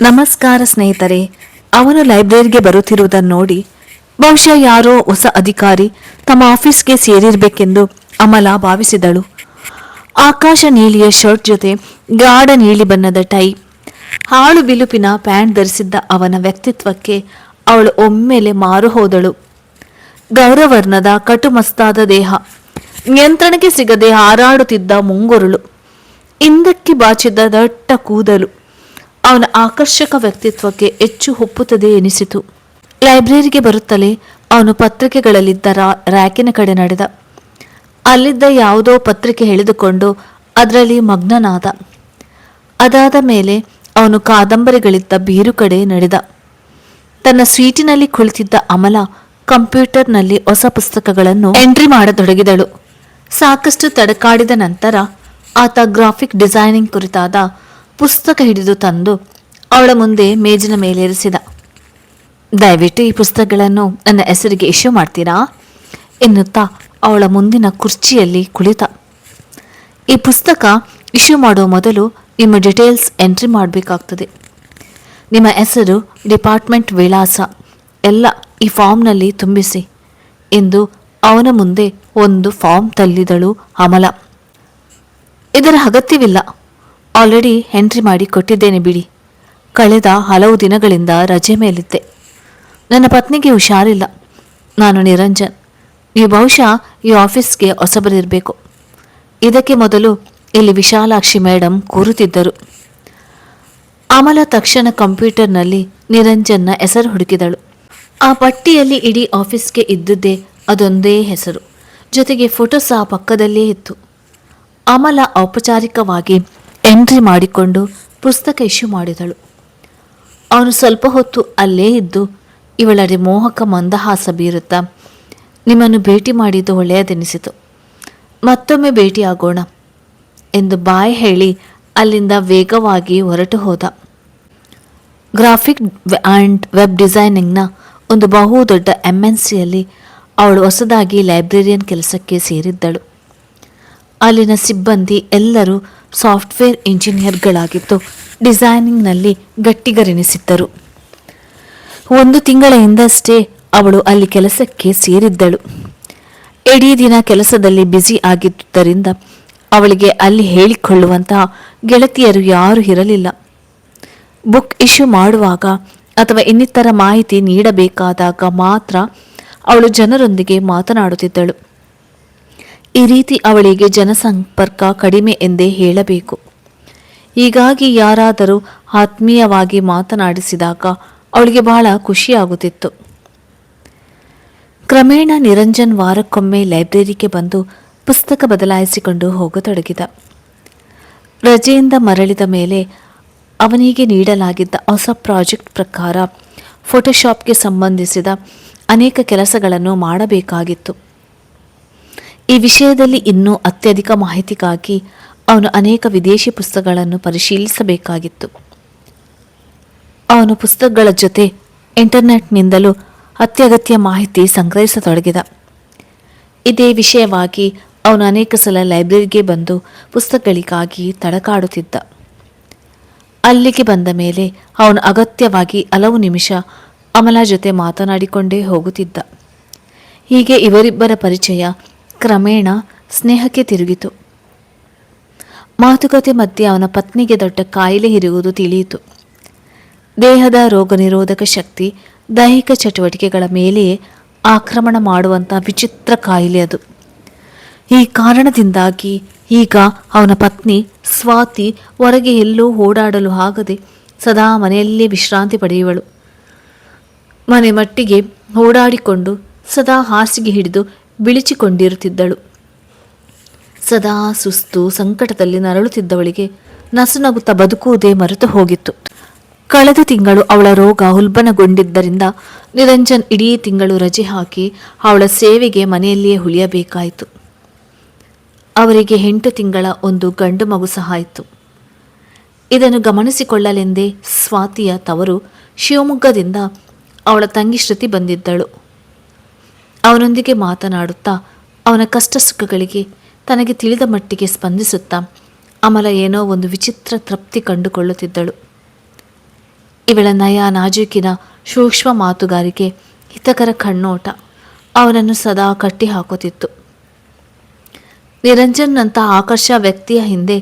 ನಮಸ್ಕಾರ ಸ್ನೇಹಿತರೆ. ಅವನು ಲೈಬ್ರರಿಗೆ ಬರುತ್ತಿರುವುದನ್ನು ನೋಡಿ ಬಹುಶಃ ಯಾರೋ ಹೊಸ ಅಧಿಕಾರಿ ತಮ್ಮ ಆಫೀಸ್ಗೆ ಸೇರಿರಬೇಕೆಂದು ಅಮಲ ಭಾವಿಸಿದಳು. ಆಕಾಶ ನೀಲಿಯ ಶರ್ಟ್ ಜೊತೆ ಗಾಢ ನೀಲಿ ಬಣ್ಣದ ಟೈ, ಹಾಳು ಬಿಳುಪಿನ ಪ್ಯಾಂಟ್ ಧರಿಸಿದ್ದ ಅವನ ವ್ಯಕ್ತಿತ್ವಕ್ಕೆ ಅವಳು ಒಮ್ಮೆಲೆ ಮಾರು ಹೋದಳು. ಗೌರವರ್ಣದ ಕಟುಮಸ್ತಾದ ದೇಹ, ನಿಯಂತ್ರಣಕ್ಕೆ ಸಿಗದೆ ಹಾರಾಡುತ್ತಿದ್ದ ಮುಂಗುರುಳು, ಹಿಂದಕ್ಕೆ ಬಾಚಿದ್ದ ದಟ್ಟ ಕೂದಲು ಅವನ ಆಕರ್ಷಕ ವ್ಯಕ್ತಿತ್ವಕ್ಕೆ ಹೆಚ್ಚು ಒಪ್ಪುತ್ತದೆ ಎನಿಸಿತು. ಲೈಬ್ರರಿಗೆ ಬರುತ್ತಲೇ ಅವನು ಪತ್ರಿಕೆಗಳಲ್ಲಿದ್ದ ರ್ಯಾಕಿನ ಕಡೆ ನಡೆದ. ಅಲ್ಲಿದ್ದ ಯಾವುದೋ ಪತ್ರಿಕೆ ಎಳೆದುಕೊಂಡು ಅದರಲ್ಲಿ ಮಗ್ನನಾದ. ಅದಾದ ಮೇಲೆ ಅವನು ಕಾದಂಬರಿಗಳಿದ್ದ ಬೀರು ಕಡೆ ನಡೆದ. ತನ್ನ ಸ್ವೀಟಿನಲ್ಲಿ ಕುಳಿತಿದ್ದ ಅಮಲ ಕಂಪ್ಯೂಟರ್ನಲ್ಲಿ ಹೊಸ ಪುಸ್ತಕಗಳನ್ನು ಎಂಟ್ರಿ ಮಾಡತೊಡಗಿದಳು. ಸಾಕಷ್ಟು ತಡಕಾಡಿದ ನಂತರ ಆತ ಗ್ರಾಫಿಕ್ ಡಿಸೈನಿಂಗ್ ಕುರಿತಾದ ಪುಸ್ತಕ ಹಿಡಿದು ತಂದು ಅವಳ ಮುಂದೆ ಮೇಜಿನ ಮೇಲೇರಿಸಿದ. ದಯವಿಟ್ಟು ಈ ಪುಸ್ತಕಗಳನ್ನು ನನ್ನ ಹೆಸರಿಗೆ ಇಶ್ಯೂ ಮಾಡ್ತೀರಾ ಎನ್ನುತ್ತಾ ಅವಳ ಮುಂದಿನ ಕುರ್ಚಿಯಲ್ಲಿ ಕುಳಿತ. ಈ ಪುಸ್ತಕ ಇಶ್ಯೂ ಮಾಡುವ ಮೊದಲು ನಿಮ್ಮ ಡೀಟೇಲ್ಸ್ ಎಂಟ್ರಿ ಮಾಡಬೇಕಾಗ್ತದೆ. ನಿಮ್ಮ ಹೆಸರು, ಡಿಪಾರ್ಟ್ಮೆಂಟ್ ವಿಳಾಸ ಎಲ್ಲ ಈ ಫಾರ್ಮ್ನಲ್ಲಿ ತುಂಬಿಸಿ ಎಂದು ಅವನ ಮುಂದೆ ಒಂದು ಫಾರ್ಮ್ ತಳ್ಳಿದಳು ಅಮಲ. ಇದರ ಅಗತ್ಯವಿಲ್ಲ, ಆಲ್ರೆಡಿ ಎಂಟ್ರಿ ಮಾಡಿ ಕೊಟ್ಟಿದ್ದೇನೆ ಬಿಡಿ. ಕಳೆದ ಹಲವು ದಿನಗಳಿಂದ ರಜೆ ಮೇಲಿದ್ದೆ. ನನ್ನ ಪತ್ನಿಗೆ ಹುಷಾರಿಲ್ಲ. ನಾನು ನಿರಂಜನ್. ನೀವು ಬಹುಶಃ ಈ ಆಫೀಸ್ಗೆ ಹೊಸಬರಿರಬೇಕು. ಇದಕ್ಕೆ ಮೊದಲು ಇಲ್ಲಿ ವಿಶಾಲಾಕ್ಷಿ ಮೇಡಮ್ ಕೂರುತ್ತಿದ್ದರು. ಅಮಲ ತಕ್ಷಣ ಕಂಪ್ಯೂಟರ್ನಲ್ಲಿ ನಿರಂಜನ್ನ ಹೆಸರು ಹುಡುಕಿದಳು. ಆ ಪಟ್ಟಿಯಲ್ಲಿ ಇಡೀ ಆಫೀಸ್ಗೆ ಇದ್ದುದೇ ಅದೊಂದೇ ಹೆಸರು, ಜೊತೆಗೆ ಫೋಟೋ ಸಹ ಪಕ್ಕದಲ್ಲೇ ಇತ್ತು. ಅಮಲ ಔಪಚಾರಿಕವಾಗಿ ಎಂಟ್ರಿ ಮಾಡಿಕೊಂಡು ಪುಸ್ತಕ ಇಶ್ಯೂ ಮಾಡಿದಳು. ಅವನು ಸ್ವಲ್ಪ ಹೊತ್ತು ಅಲ್ಲೇ ಇದ್ದು ಇವಳಡೆ ಮೋಹಕ ಮಂದಹಾಸ ಬೀರುತ್ತಾ, ನಿಮ್ಮನ್ನು ಭೇಟಿ ಮಾಡಿದ್ದು ಒಳ್ಳೆಯದೆನಿಸಿತು, ಮತ್ತೊಮ್ಮೆ ಭೇಟಿಯಾಗೋಣ ಎಂದು ಬಾಯಿ ಹೇಳಿ ಅಲ್ಲಿಂದ ವೇಗವಾಗಿ ಹೊರಟು ಹೋದ. ಗ್ರಾಫಿಕ್ ಆ್ಯಂಡ್ ವೆಬ್ ಡಿಸೈನಿಂಗ್ನ ಒಂದು ಬಹುದೊಡ್ಡ MNCಯಲ್ಲಿ ಅವಳು ಹೊಸದಾಗಿ ಲೈಬ್ರರಿಯನ್ ಕೆಲಸಕ್ಕೆ ಸೇರಿದ್ದಳು. ಅಲ್ಲಿನ ಸಿಬ್ಬಂದಿ ಎಲ್ಲರೂ ಸಾಫ್ಟ್ವೇರ್ ಇಂಜಿನಿಯರ್ಗಳಾಗಿದ್ದು ಡಿಸೈನಿಂಗ್ನಲ್ಲಿ ಗಟ್ಟಿಗರೆನಿಸಿದ್ದರು. 1 ತಿಂಗಳ ಹಿಂದಷ್ಟೇ ಅವಳು ಅಲ್ಲಿ ಕೆಲಸಕ್ಕೆ ಸೇರಿದ್ದಳು. ಇಡೀ ದಿನ ಕೆಲಸದಲ್ಲಿ ಬ್ಯುಸಿ ಆಗಿದ್ದುದರಿಂದ ಅವಳಿಗೆ ಅಲ್ಲಿ ಹೇಳಿಕೊಳ್ಳುವಂತಹ ಗೆಳತಿಯರು ಯಾರೂ ಇರಲಿಲ್ಲ. ಬುಕ್ ಇಶ್ಯೂ ಮಾಡುವಾಗ ಅಥವಾ ಇನ್ನಿತರ ಮಾಹಿತಿ ನೀಡಬೇಕಾದಾಗ ಮಾತ್ರ ಅವಳು ಜನರೊಂದಿಗೆ ಮಾತನಾಡುತ್ತಿದ್ದಳು. ಈ ರೀತಿ ಅವಳಿಗೆ ಜನಸಂಪರ್ಕ ಕಡಿಮೆ ಎಂದೇ ಹೇಳಬೇಕು. ಹೀಗಾಗಿ ಯಾರಾದರೂ ಆತ್ಮೀಯವಾಗಿ ಮಾತನಾಡಿಸಿದಾಗ ಅವಳಿಗೆ ಬಹಳ ಖುಷಿಯಾಗುತ್ತಿತ್ತು. ಕ್ರಮೇಣ ನಿರಂಜನ್ ವಾರಕ್ಕೊಮ್ಮೆ ಲೈಬ್ರರಿಗೆ ಬಂದು ಪುಸ್ತಕ ಬದಲಾಯಿಸಿಕೊಂಡು ಹೋಗತೊಡಗಿದ. ರಜೆಯಿಂದ ಮರಳಿದ ಮೇಲೆ ಅವನಿಗೆ ನೀಡಲಾಗಿದ್ದ ಹೊಸ ಪ್ರಾಜೆಕ್ಟ್ ಪ್ರಕಾರ ಫೋಟೋಶಾಪ್ಗೆ ಸಂಬಂಧಿಸಿದ ಅನೇಕ ಕೆಲಸಗಳನ್ನು ಮಾಡಬೇಕಾಗಿತ್ತು. ಈ ವಿಷಯದಲ್ಲಿ ಇನ್ನೂ ಅತ್ಯಧಿಕ ಮಾಹಿತಿಗಾಗಿ ಅವನು ಅನೇಕ ವಿದೇಶಿ ಪುಸ್ತಕಗಳನ್ನು ಪರಿಶೀಲಿಸಬೇಕಾಗಿತ್ತು. ಅವನು ಪುಸ್ತಕಗಳ ಜೊತೆ ಇಂಟರ್ನೆಟ್ನಿಂದಲೂ ಅತ್ಯಗತ್ಯ ಮಾಹಿತಿ ಸಂಗ್ರಹಿಸತೊಡಗಿದ. ಇದೇ ವಿಷಯವಾಗಿ ಅವನು ಅನೇಕ ಸಲ ಲೈಬ್ರರಿಗೆ ಬಂದು ಪುಸ್ತಕಗಳಿಗಾಗಿ ತಡಕಾಡುತ್ತಿದ್ದ. ಅಲ್ಲಿಗೆ ಬಂದ ಮೇಲೆ ಅವನು ಅಗತ್ಯವಾಗಿ ಹಲವು ನಿಮಿಷ ಅಮಲ ಜೊತೆ ಮಾತನಾಡಿಕೊಂಡೇ ಹೋಗುತ್ತಿದ್ದ. ಹೀಗೆ ಇವರಿಬ್ಬರ ಪರಿಚಯ ಕ್ರಮೇಣ ಸ್ನೇಹಕ್ಕೆ ತಿರುಗಿತು. ಮಾತುಕತೆ ಮಧ್ಯೆ ಅವನ ಪತ್ನಿಗೆ ದೊಡ್ಡ ಕಾಯಿಲೆ ಇರುವುದು ತಿಳಿಯಿತು. ದೇಹದ ರೋಗ ನಿರೋಧಕ ಶಕ್ತಿ ದೈಹಿಕ ಚಟುವಟಿಕೆಗಳ ಮೇಲೆಯೇ ಆಕ್ರಮಣ ಮಾಡುವಂಥ ವಿಚಿತ್ರ ಕಾಯಿಲೆ ಅದು. ಈ ಕಾರಣದಿಂದಾಗಿ ಈಗ ಅವನ ಪತ್ನಿ ಸ್ವಾತಿ ಹೊರಗೆ ಎಲ್ಲೂ ಓಡಾಡಲು ಆಗದೆ ಸದಾ ಮನೆಯಲ್ಲೇ ವಿಶ್ರಾಂತಿ ಪಡೆಯುವಳು. ಮನೆ ಮಟ್ಟಿಗೆ ಓಡಾಡಿಕೊಂಡು ಸದಾ ಹಾಸಿಗೆ ಹಿಡಿದು ಬಿಳಿಚಿಕೊಂಡಿರುತ್ತಿದ್ದಳು. ಸದಾ ಸುಸ್ತು ಸಂಕಟದಲ್ಲಿ ನರಳುತ್ತಿದ್ದವಳಿಗೆ ನಸುನಗುತ್ತಾ ಬದುಕುವುದೇ ಮರೆತು ಹೋಗಿತ್ತು. ಕಳೆದ ತಿಂಗಳು ಅವಳ ರೋಗ ಉಲ್ಬಣಗೊಂಡಿದ್ದರಿಂದ ನಿರಂಜನ್ ಇಡೀ ತಿಂಗಳು ರಜೆ ಹಾಕಿ ಅವಳ ಸೇವೆಗೆ ಮನೆಯಲ್ಲಿಯೇ ಉಳಿಯಬೇಕಾಯಿತು. ಅವರಿಗೆ 8 ತಿಂಗಳ ಒಂದು ಗಂಡು ಮಗು ಸಹ ಇತ್ತು. ಇದನ್ನು ಗಮನಿಸಿಕೊಳ್ಳಲೆಂದೇ ಸ್ವಾತಿಯ ತವರು ಶಿವಮೊಗ್ಗದಿಂದ ಅವಳ ತಂಗಿ ಶ್ರುತಿ ಬಂದಿದ್ದಳು. ಅವನೊಂದಿಗೆ ಮಾತನಾಡುತ್ತಾ ಅವನ ಕಷ್ಟ ಸುಖಗಳಿಗೆ ತನಗೆ ತಿಳಿದ ಮಟ್ಟಿಗೆ ಸ್ಪಂದಿಸುತ್ತಾ ಅಮಲ ಏನೋ ಒಂದು ವಿಚಿತ್ರ ತೃಪ್ತಿ ಕಂಡುಕೊಳ್ಳುತ್ತಿದ್ದಳು. ಇವಳ ನಯ ನಾಜೂಕಿನ ಸೂಕ್ಷ್ಮ ಮಾತುಗಾರಿಕೆ, ಹಿತಕರ ಕಣ್ಣೋಟ ಅವನನ್ನು ಸದಾ ಕಟ್ಟಿ ಹಾಕುತ್ತಿತ್ತು. ನಿರಂಜನ್ನಂಥ ಆಕರ್ಷ ವ್ಯಕ್ತಿಯ ಹಿಂದೆ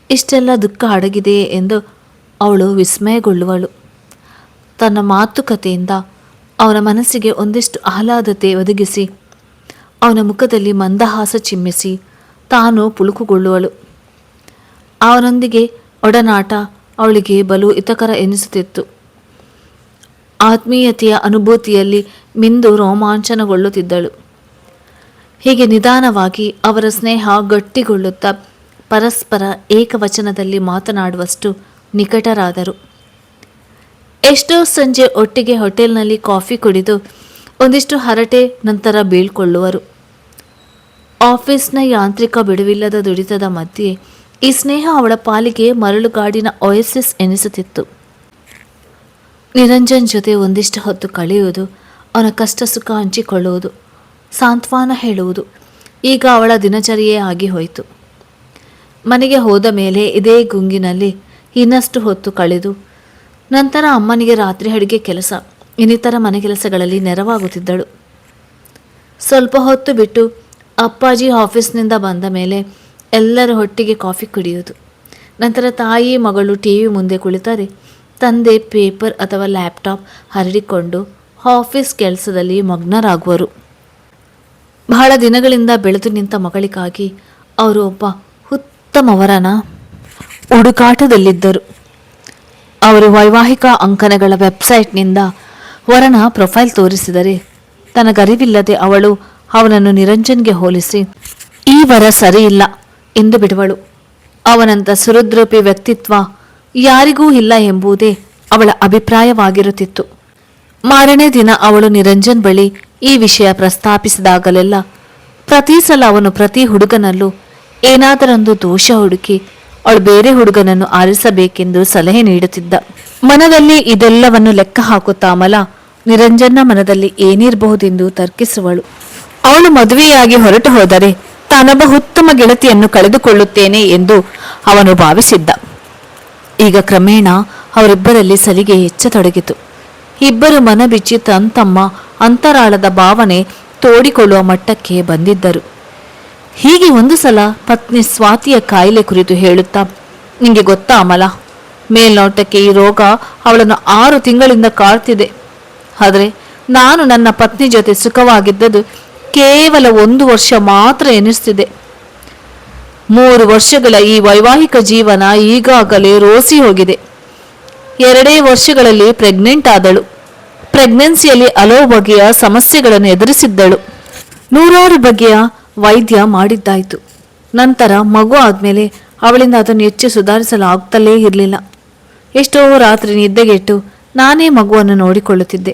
ಇಷ್ಟೆಲ್ಲ ದುಃಖ ಅಡಗಿದೆಯೇ ಎಂದು ಅವಳು ವಿಸ್ಮಯಗೊಳ್ಳುವಳು. ತನ್ನ ಮಾತುಕತೆಯಿಂದ ಅವನ ಮನಸ್ಸಿಗೆ ಒಂದಿಷ್ಟು ಆಹ್ಲಾದತೆ ಒದಗಿಸಿ ಅವನ ಮುಖದಲ್ಲಿ ಮಂದಹಾಸ ಚಿಮ್ಮಿಸಿ ತಾನು ಪುಳುಕುಗೊಳ್ಳುವಳು. ಅವನೊಂದಿಗೆ ಒಡನಾಟ ಅವಳಿಗೆ ಬಲು ಹಿತಕರ ಎನಿಸುತ್ತಿತ್ತು. ಆತ್ಮೀಯತೆಯ ಅನುಭೂತಿಯಲ್ಲಿ ಮಿಂದು ರೋಮಾಂಚನಗೊಳ್ಳುತ್ತಿದ್ದಳು. ಹೀಗೆ ನಿಧಾನವಾಗಿ ಅವರ ಸ್ನೇಹ ಗಟ್ಟಿಗೊಳ್ಳುತ್ತಾ ಪರಸ್ಪರ ಏಕವಚನದಲ್ಲಿ ಮಾತನಾಡುವಷ್ಟು ನಿಕಟರಾದರು. ಎಷ್ಟೋ ಸಂಜೆ ಒಟ್ಟಿಗೆ ಹೋಟೆಲ್ನಲ್ಲಿ ಕಾಫಿ ಕುಡಿದು ಒಂದಿಷ್ಟು ಹರಟೆ ನಂತರ ಬೀಳ್ಕೊಳ್ಳುವರು. ಆಫೀಸ್ನ ಯಾಂತ್ರಿಕ ಬಿಡುವಿಲ್ಲದ ದುಡಿತದ ಮಧ್ಯೆ ಈ ಸ್ನೇಹ ಅವಳ ಪಾಲಿಗೆ ಮರಳುಗಾಡಿನ ಒಯಸಿಸ್ ಎನಿಸುತ್ತಿತ್ತು. ನಿರಂಜನ್ ಜೊತೆ ಒಂದಿಷ್ಟು ಹೊತ್ತು ಕಳೆಯುವುದು, ಅವನ ಕಷ್ಟ ಸುಖ ಹಂಚಿಕೊಳ್ಳುವುದು, ಸಾಂತ್ವನ ಹೇಳುವುದು ಈಗ ಅವಳ ದಿನಚರಿಯೇ ಆಗಿ ಹೋಯಿತು. ಮನೆಗೆ ಹೋದ ಮೇಲೆ ಇದೇ ಗುಂಗಿನಲ್ಲಿ ಇನ್ನಷ್ಟು ಹೊತ್ತು ಕಳೆದು ನಂತರ ಅಮ್ಮನಿಗೆ ರಾತ್ರಿ ಅಡುಗೆ ಕೆಲಸ, ಇನ್ನಿತರ ಮನೆ ಕೆಲಸಗಳಲ್ಲಿ ನೆರವಾಗುತ್ತಿದ್ದಳು. ಸ್ವಲ್ಪ ಹೊತ್ತು ಬಿಟ್ಟು ಅಪ್ಪಾಜಿ ಆಫೀಸ್ನಿಂದ ಬಂದ ಮೇಲೆ ಎಲ್ಲರ ಒಟ್ಟಿಗೆ ಕಾಫಿ ಕುಡಿಯುವುದು. ನಂತರ ತಾಯಿ ಮಗಳು ಟಿವಿ ಮುಂದೆ ಕುಳಿತರೆ ತಂದೆ ಪೇಪರ್ ಅಥವಾ ಲ್ಯಾಪ್ಟಾಪ್ ಹರಡಿಕೊಂಡು ಆಫೀಸ್ ಕೆಲಸದಲ್ಲಿ ಮಗ್ನರಾಗುವರು. ಬಹಳ ದಿನಗಳಿಂದ ಬೆಳೆದು ನಿಂತ ಮಗಳಿಗಾಗಿ ಅವರು ಒಬ್ಬ ಉತ್ತಮವರನ ಹುಡುಕಾಟದಲ್ಲಿದ್ದರು. ಅವರು ವೈವಾಹಿಕ ಅಂಕಣಗಳ ವೆಬ್ಸೈಟ್ನಿಂದ ವರನ ಪ್ರೊಫೈಲ್ ತೋರಿಸಿದರೆ ತನಗರಿವಿಲ್ಲದೆ ಅವಳು ಅವನನ್ನು ನಿರಂಜನ್ಗೆ ಹೋಲಿಸಿ ಈ ವರ ಸರಿಯಿಲ್ಲ ಎಂದು ಬಿಡುವಳು. ಅವನಂಥ ಸುಹೃದ್ರೂಪಿ ವ್ಯಕ್ತಿತ್ವ ಯಾರಿಗೂ ಇಲ್ಲ ಎಂಬುದೇ ಅವಳ ಅಭಿಪ್ರಾಯವಾಗಿರುತ್ತಿತ್ತು. ಮಾರನೇ ದಿನ ಅವಳು ನಿರಂಜನ್ ಬಳಿ ಈ ವಿಷಯ ಪ್ರಸ್ತಾಪಿಸಿದಾಗಲೆಲ್ಲ ಪ್ರತಿ ಸಲ ಅವನು ಪ್ರತಿ ಹುಡುಗನಲ್ಲೂ ಏನಾದರೊಂದು ದೋಷ ಹುಡುಕಿ ಅವಳು ಬೇರೆ ಹುಡುಗನನ್ನು ಆರಿಸಬೇಕೆಂದು ಸಲಹೆ ನೀಡುತ್ತಿದ್ದ. ಮನದಲ್ಲಿ ಇದೆಲ್ಲವನ್ನು ಲೆಕ್ಕ ಹಾಕುತ್ತಾ ಅಮಲ ನಿರಂಜನ್ನ ಮನದಲ್ಲಿ ಏನಿರಬಹುದೆಂದು ತರ್ಕಿಸುವಳು. ಅವಳು ಮದುವೆಯಾಗಿ ಹೊರಟು ಹೋದರೆ ತಾನೊಬ್ಬ ಉತ್ತಮ ಗೆಳತಿಯನ್ನು ಕಳೆದುಕೊಳ್ಳುತ್ತೇನೆ ಎಂದು ಅವನು ಭಾವಿಸಿದ್ದ. ಈಗ ಕ್ರಮೇಣ ಅವರಿಬ್ಬರಲ್ಲಿ ಸಲಿಗೆ ಹೆಚ್ಚತೊಡಗಿತು. ಇಬ್ಬರು ಮನಬಿಚ್ಚಿ ತಮ್ಮ ಅಂತರಾಳದ ಭಾವನೆ ತೋಡಿಕೊಳ್ಳುವ ಮಟ್ಟಕ್ಕೆ ಬಂದಿದ್ದರು. ಹೀಗೆ ಒಂದು ಸಲ ಪತ್ನಿ ಸ್ವಾತಿಯ ಕಾಯಿಲೆ ಕುರಿತು ಹೇಳುತ್ತಾ, ನಿಂಗೆ ಗೊತ್ತಾ ಅಮಲ, ಮೇಲ್ನೋಟಕ್ಕೆ ಈ ರೋಗ ಅವಳನ್ನು 6 ತಿಂಗಳಿಂದ ಕಾಡ್ತಿದೆ. ಆದರೆ ನಾನು ನನ್ನ ಪತ್ನಿ ಜೊತೆ ಸುಖವಾಗಿದ್ದದು ಕೇವಲ 1 ವರ್ಷ ಮಾತ್ರ ಎನಿಸ್ತಿದೆ. 3 ವರ್ಷಗಳ ಈ ವೈವಾಹಿಕ ಜೀವನ ಈಗಾಗಲೇ ರೋಸಿ ಹೋಗಿದೆ. 2 ವರ್ಷಗಳಲ್ಲಿ ಪ್ರೆಗ್ನೆಂಟ್ ಆದಳು. ಪ್ರೆಗ್ನೆನ್ಸಿಯಲ್ಲಿ ಹಲವು ಬಗೆಯ ಸಮಸ್ಯೆಗಳನ್ನು ಎದುರಿಸಿದ್ದಳು. 100 ಬಗೆಯ ವೈದ್ಯ ಮಾಡಿದ್ದಾಯಿತು. ನಂತರ ಮಗು ಆದಮೇಲೆ ಅವಳಿಂದ ಅದನ್ನು ಹೆಚ್ಚು ಸುಧಾರಿಸಲಾಗುತ್ತಲೇ ಇರಲಿಲ್ಲ. ಎಷ್ಟೋ ರಾತ್ರಿ ನಿದ್ದೆಗೆಟ್ಟು ನಾನೇ ಮಗುವನ್ನು ನೋಡಿಕೊಳ್ಳುತ್ತಿದ್ದೆ.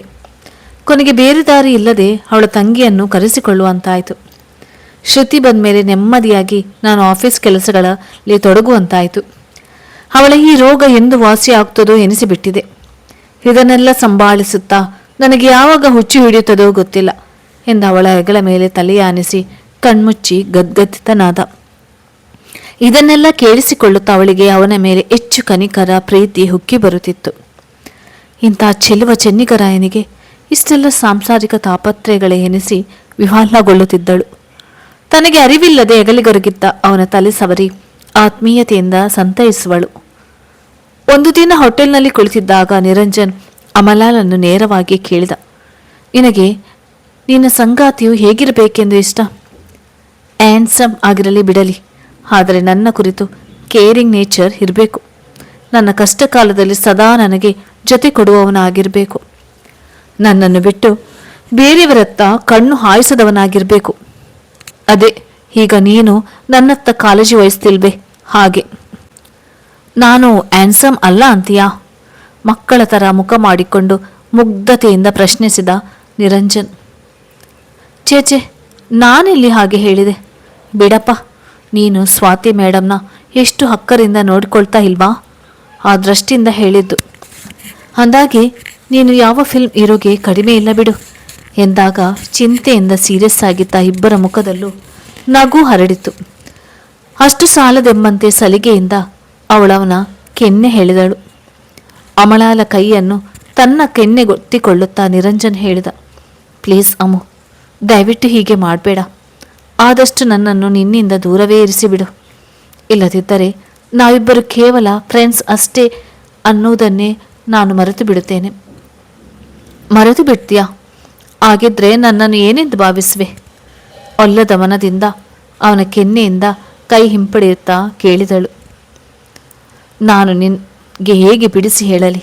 ಕೊನೆಗೆ ಬೇರೆ ದಾರಿ ಇಲ್ಲದೆ ಅವಳ ತಂಗಿಯನ್ನು ಕರೆಸಿಕೊಳ್ಳುವಂತಾಯಿತು. ಶ್ರುತಿ ಬಂದ ಮೇಲೆ ನೆಮ್ಮದಿಯಾಗಿ ನಾನು ಆಫೀಸ್ ಕೆಲಸಗಳಲ್ಲಿ ತೊಡಗುವಂತಾಯಿತು. ಅವಳ ಈ ರೋಗ ಎಂದು ವಾಸಿಯಾಗ್ತದೋ ಎನಿಸಿಬಿಟ್ಟಿದೆ. ಇದನ್ನೆಲ್ಲ ಸಂಭಾಳಿಸುತ್ತಾ ನನಗೆ ಯಾವಾಗ ಹುಚ್ಚು ಹಿಡಿಯುತ್ತದೋ ಗೊತ್ತಿಲ್ಲ ಎಂದು ಅವಳ ಹೆಗಲ ಮೇಲೆ ತಲೆಯಾನಿಸಿ ಕಣ್ಮುಚ್ಚಿ ಗದ್ಗದಿತನಾದ. ಇದನ್ನೆಲ್ಲ ಕೇಳಿಸಿಕೊಳ್ಳುತ್ತಾ ಅವಳಿಗೆ ಅವನ ಮೇಲೆ ಹೆಚ್ಚು ಕನಿಕರ ಪ್ರೀತಿ ಹುಕ್ಕಿ ಬರುತ್ತಿತ್ತು. ಇಂಥ ಚೆಲುವ ಚೆನ್ನಿಗರಾಯನಿಗೆ ಇಷ್ಟೆಲ್ಲ ಸಾಂಸಾರಿಕ ತಾಪತ್ರಯಗಳೇ ಎನಿಸಿ ವಿಹ್ವಲಗೊಳ್ಳುತ್ತಿದ್ದಳು. ತನಗೆ ಅರಿವಿಲ್ಲದೆ ಹೆಗಲಿಗೊರಗಿದ್ದ ಅವನ ತಲೆ ಸವರಿ ಆತ್ಮೀಯತೆಯಿಂದ ಸಂತೈಸುವಳು. ಒಂದು ದಿನ ಹೋಟೆಲ್ನಲ್ಲಿ ಕುಳಿತಿದ್ದಾಗ ನಿರಂಜನ್ ಅಮಲಾಳನ್ನು ನೇರವಾಗಿ ಕೇಳಿದ, ನಿನಗೆ ನಿನ್ನ ಸಂಗಾತಿಯು ಹೇಗಿರಬೇಕೆಂದು ಇಷ್ಟ? ಹ್ಯಾಂಡ್ಸಮ್ ಆಗಿರಲಿ ಬಿಡಲಿ, ಆದರೆ ನನ್ನ ಕುರಿತು ಕೇರಿಂಗ್ ನೇಚರ್ ಇರಬೇಕು. ನನ್ನ ಕಷ್ಟ ಕಾಲದಲ್ಲಿ ಸದಾ ನನಗೆ ಜೊತೆ ಕೊಡುವವನಾಗಿರಬೇಕು. ನನ್ನನ್ನು ಬಿಟ್ಟು ಬೇರೆಯವರತ್ತ ಕಣ್ಣು ಹಾಯಿಸದವನಾಗಿರಬೇಕು. ಅದೇ ಈಗ ನೀನು ನನ್ನತ್ತ ಕಾಳಜಿ ವಹಿಸ್ತಿಲ್ವೇ ಹಾಗೆ. ನಾನು ಹ್ಯಾಂಡ್ಸಮ್ ಅಲ್ಲ ಅಂತೀಯಾ? ಮಕ್ಕಳ ಥರ ಮುಖ ಮಾಡಿಕೊಂಡು ಮುಗ್ಧತೆಯಿಂದ ಪ್ರಶ್ನಿಸಿದ ನಿರಂಜನ್. ಚೇಚೆ, ನಾನೆಲ್ಲಿ ಹಾಗೆ ಹೇಳಿದೆ? ಬಿಡಪ್ಪ, ನೀನು ಸ್ವಾತಿ ಮೇಡಮ್ನ ಎಷ್ಟು ಹಕ್ಕರಿಂದ ನೋಡಿಕೊಳ್ತಾ ಇಲ್ವಾ? ಆ ದೃಷ್ಟಿಯಿಂದ ಹೇಳಿದ್ದು. ಅಂದಾಗೆ ನೀನು ಯಾವ ಫಿಲ್ಮ್ ಹೀರೋಗೆ ಕಡಿಮೆ ಇಲ್ಲ ಬಿಡು ಎಂದಾಗ ಚಿಂತೆಯಿಂದ ಸೀರಿಯಸ್ ಆಗಿದ್ದ ಇಬ್ಬರ ಮುಖದಲ್ಲೂ ನಗು ಹರಡಿತು. ಅಷ್ಟು ಸಾಲದೆಂಬಂತೆ ಸಲಿಗೆಯಿಂದ ಅವಳವನ ಕೆನ್ನೆ ಹೇಳಿದಳು. ಅಮಲಾಲ ಕೈಯನ್ನು ತನ್ನ ಕೆನ್ನೆಗೊತ್ತಿಕೊಳ್ಳುತ್ತಾ ನಿರಂಜನ್ ಹೇಳಿದ, ಪ್ಲೀಸ್ ಅಮ್ಮು, ದಯವಿಟ್ಟು ಹೀಗೆ ಮಾಡಬೇಡ. ಆದಷ್ಟು ನನ್ನನ್ನು ನಿನ್ನಿಂದ ದೂರವೇ ಇರಿಸಿಬಿಡು. ಇಲ್ಲದಿದ್ದರೆ ನಾವಿಬ್ಬರು ಕೇವಲ ಫ್ರೆಂಡ್ಸ್ ಅಷ್ಟೇ ಅನ್ನೋದನ್ನೇ ನಾನು ಮರೆತು ಬಿಡುತ್ತೇನೆ. ಮರೆತು ಬಿಡ್ತೀಯಾ? ಹಾಗಿದ್ರೆ ನನ್ನನ್ನು ಏನೆಂದು ಭಾವಿಸುವೆ? ಒಲ್ಲದ ಮನದಿಂದ ಅವನ ಕೆನ್ನೆಯಿಂದ ಕೈ ಹಿಂಪಡೆಯುತ್ತಾ ಕೇಳಿದಳು. ನಾನು ನಿನಗೆ ಹೇಗೆ ಬಿಡಿಸಿ ಹೇಳಲಿ?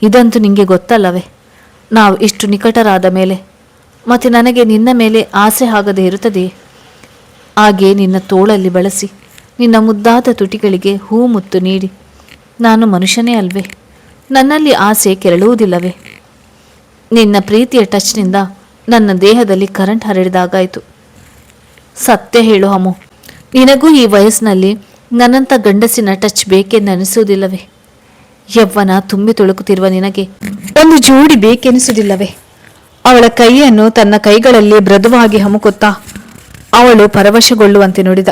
ಇದಂತೂ ನಿನಗೆ ಗೊತ್ತಲ್ಲವೇ? ನಾವು ಇಷ್ಟು ನಿಕಟರಾದ ಮೇಲೆ ಮತ್ತು ನನಗೆ ನಿನ್ನ ಮೇಲೆ ಆಸೆ ಆಗದೆ ಇರುತ್ತದೆಯೇ? ಹಾಗೆ ನಿನ್ನ ತೋಳಲ್ಲಿ ಬಳಸಿ ನಿನ್ನ ಮುದ್ದಾದ ತುಟಿಗಳಿಗೆ ಹೂ ಮುತ್ತು ನೀಡಿ ನಾನು ಮನುಷ್ಯನೇ ಅಲ್ವೇ? ನನ್ನಲ್ಲಿ ಆಸೆ ಕೆರಳುವುದಿಲ್ಲವೇ? ನಿನ್ನ ಪ್ರೀತಿಯ ಟಚ್ನಿಂದ ನನ್ನ ದೇಹದಲ್ಲಿ ಕರೆಂಟ್ ಹರಡಿದಾಗಾಯಿತು. ಸತ್ಯ ಹೇಳು ಅಮ್ಮು, ನಿನಗೂ ಈ ವಯಸ್ಸಿನಲ್ಲಿ ನನ್ನಂಥ ಗಂಡಸಿನ ಟಚ್ ಬೇಕೆಂದನಿಸುವುದಿಲ್ಲವೇ? ಯವ್ವನ ತುಂಬಿ ತುಳುಕುತ್ತಿರುವ ನಿನಗೆ ಒಂದು ಜೋಡಿ ಬೇಕೆನಿಸುವುದಿಲ್ಲವೇ? ಅವಳ ಕೈಯನ್ನು ತನ್ನ ಕೈಗಳಲ್ಲಿ ಮೃದುವಾಗಿ ಹಮುಕುತ್ತಾ ಅವಳು ಪರವಶಗೊಳ್ಳುವಂತೆ ನುಡಿದ.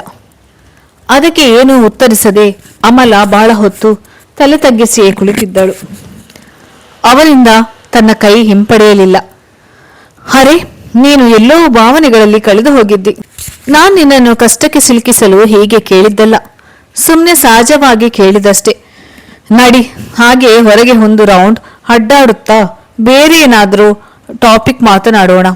ಅದಕ್ಕೆ ಏನೂ ಉತ್ತರಿಸದೆ ಅಮಲ ಬಹಳ ಹೊತ್ತು ತಲೆ ತಗ್ಗಿಸಿಯೇ ಕುಳಿತಿದ್ದಳು. ಅವನಿಂದ ತನ್ನ ಕೈ ಹಿಂಪಡೆಯಲಿಲ್ಲ. ಅರೆ, ನೀನು ಎಲ್ಲೋ ಭಾವನೆಗಳಲ್ಲಿ ಕಳೆದು ಹೋಗಿದ್ದಿ. ನಾನು ನಿನ್ನನ್ನು ಕಷ್ಟಕ್ಕೆ ಸಿಲುಕಿಸಲು ಹೀಗೆ ಕೇಳಿದ್ದಲ್ಲ, ಸುಮ್ಮನೆ ಸಹಜವಾಗಿ ಕೇಳಿದಷ್ಟೇ. ನಡಿ, ಹಾಗೆ ಹೊರಗೆ ಒಂದು ರೌಂಡ್ ಅಡ್ಡಾಡುತ್ತಾ ಬೇರೆ ಏನಾದರೂ ಟಾಪಿಕ್ ಮಾತನಾಡೋಣ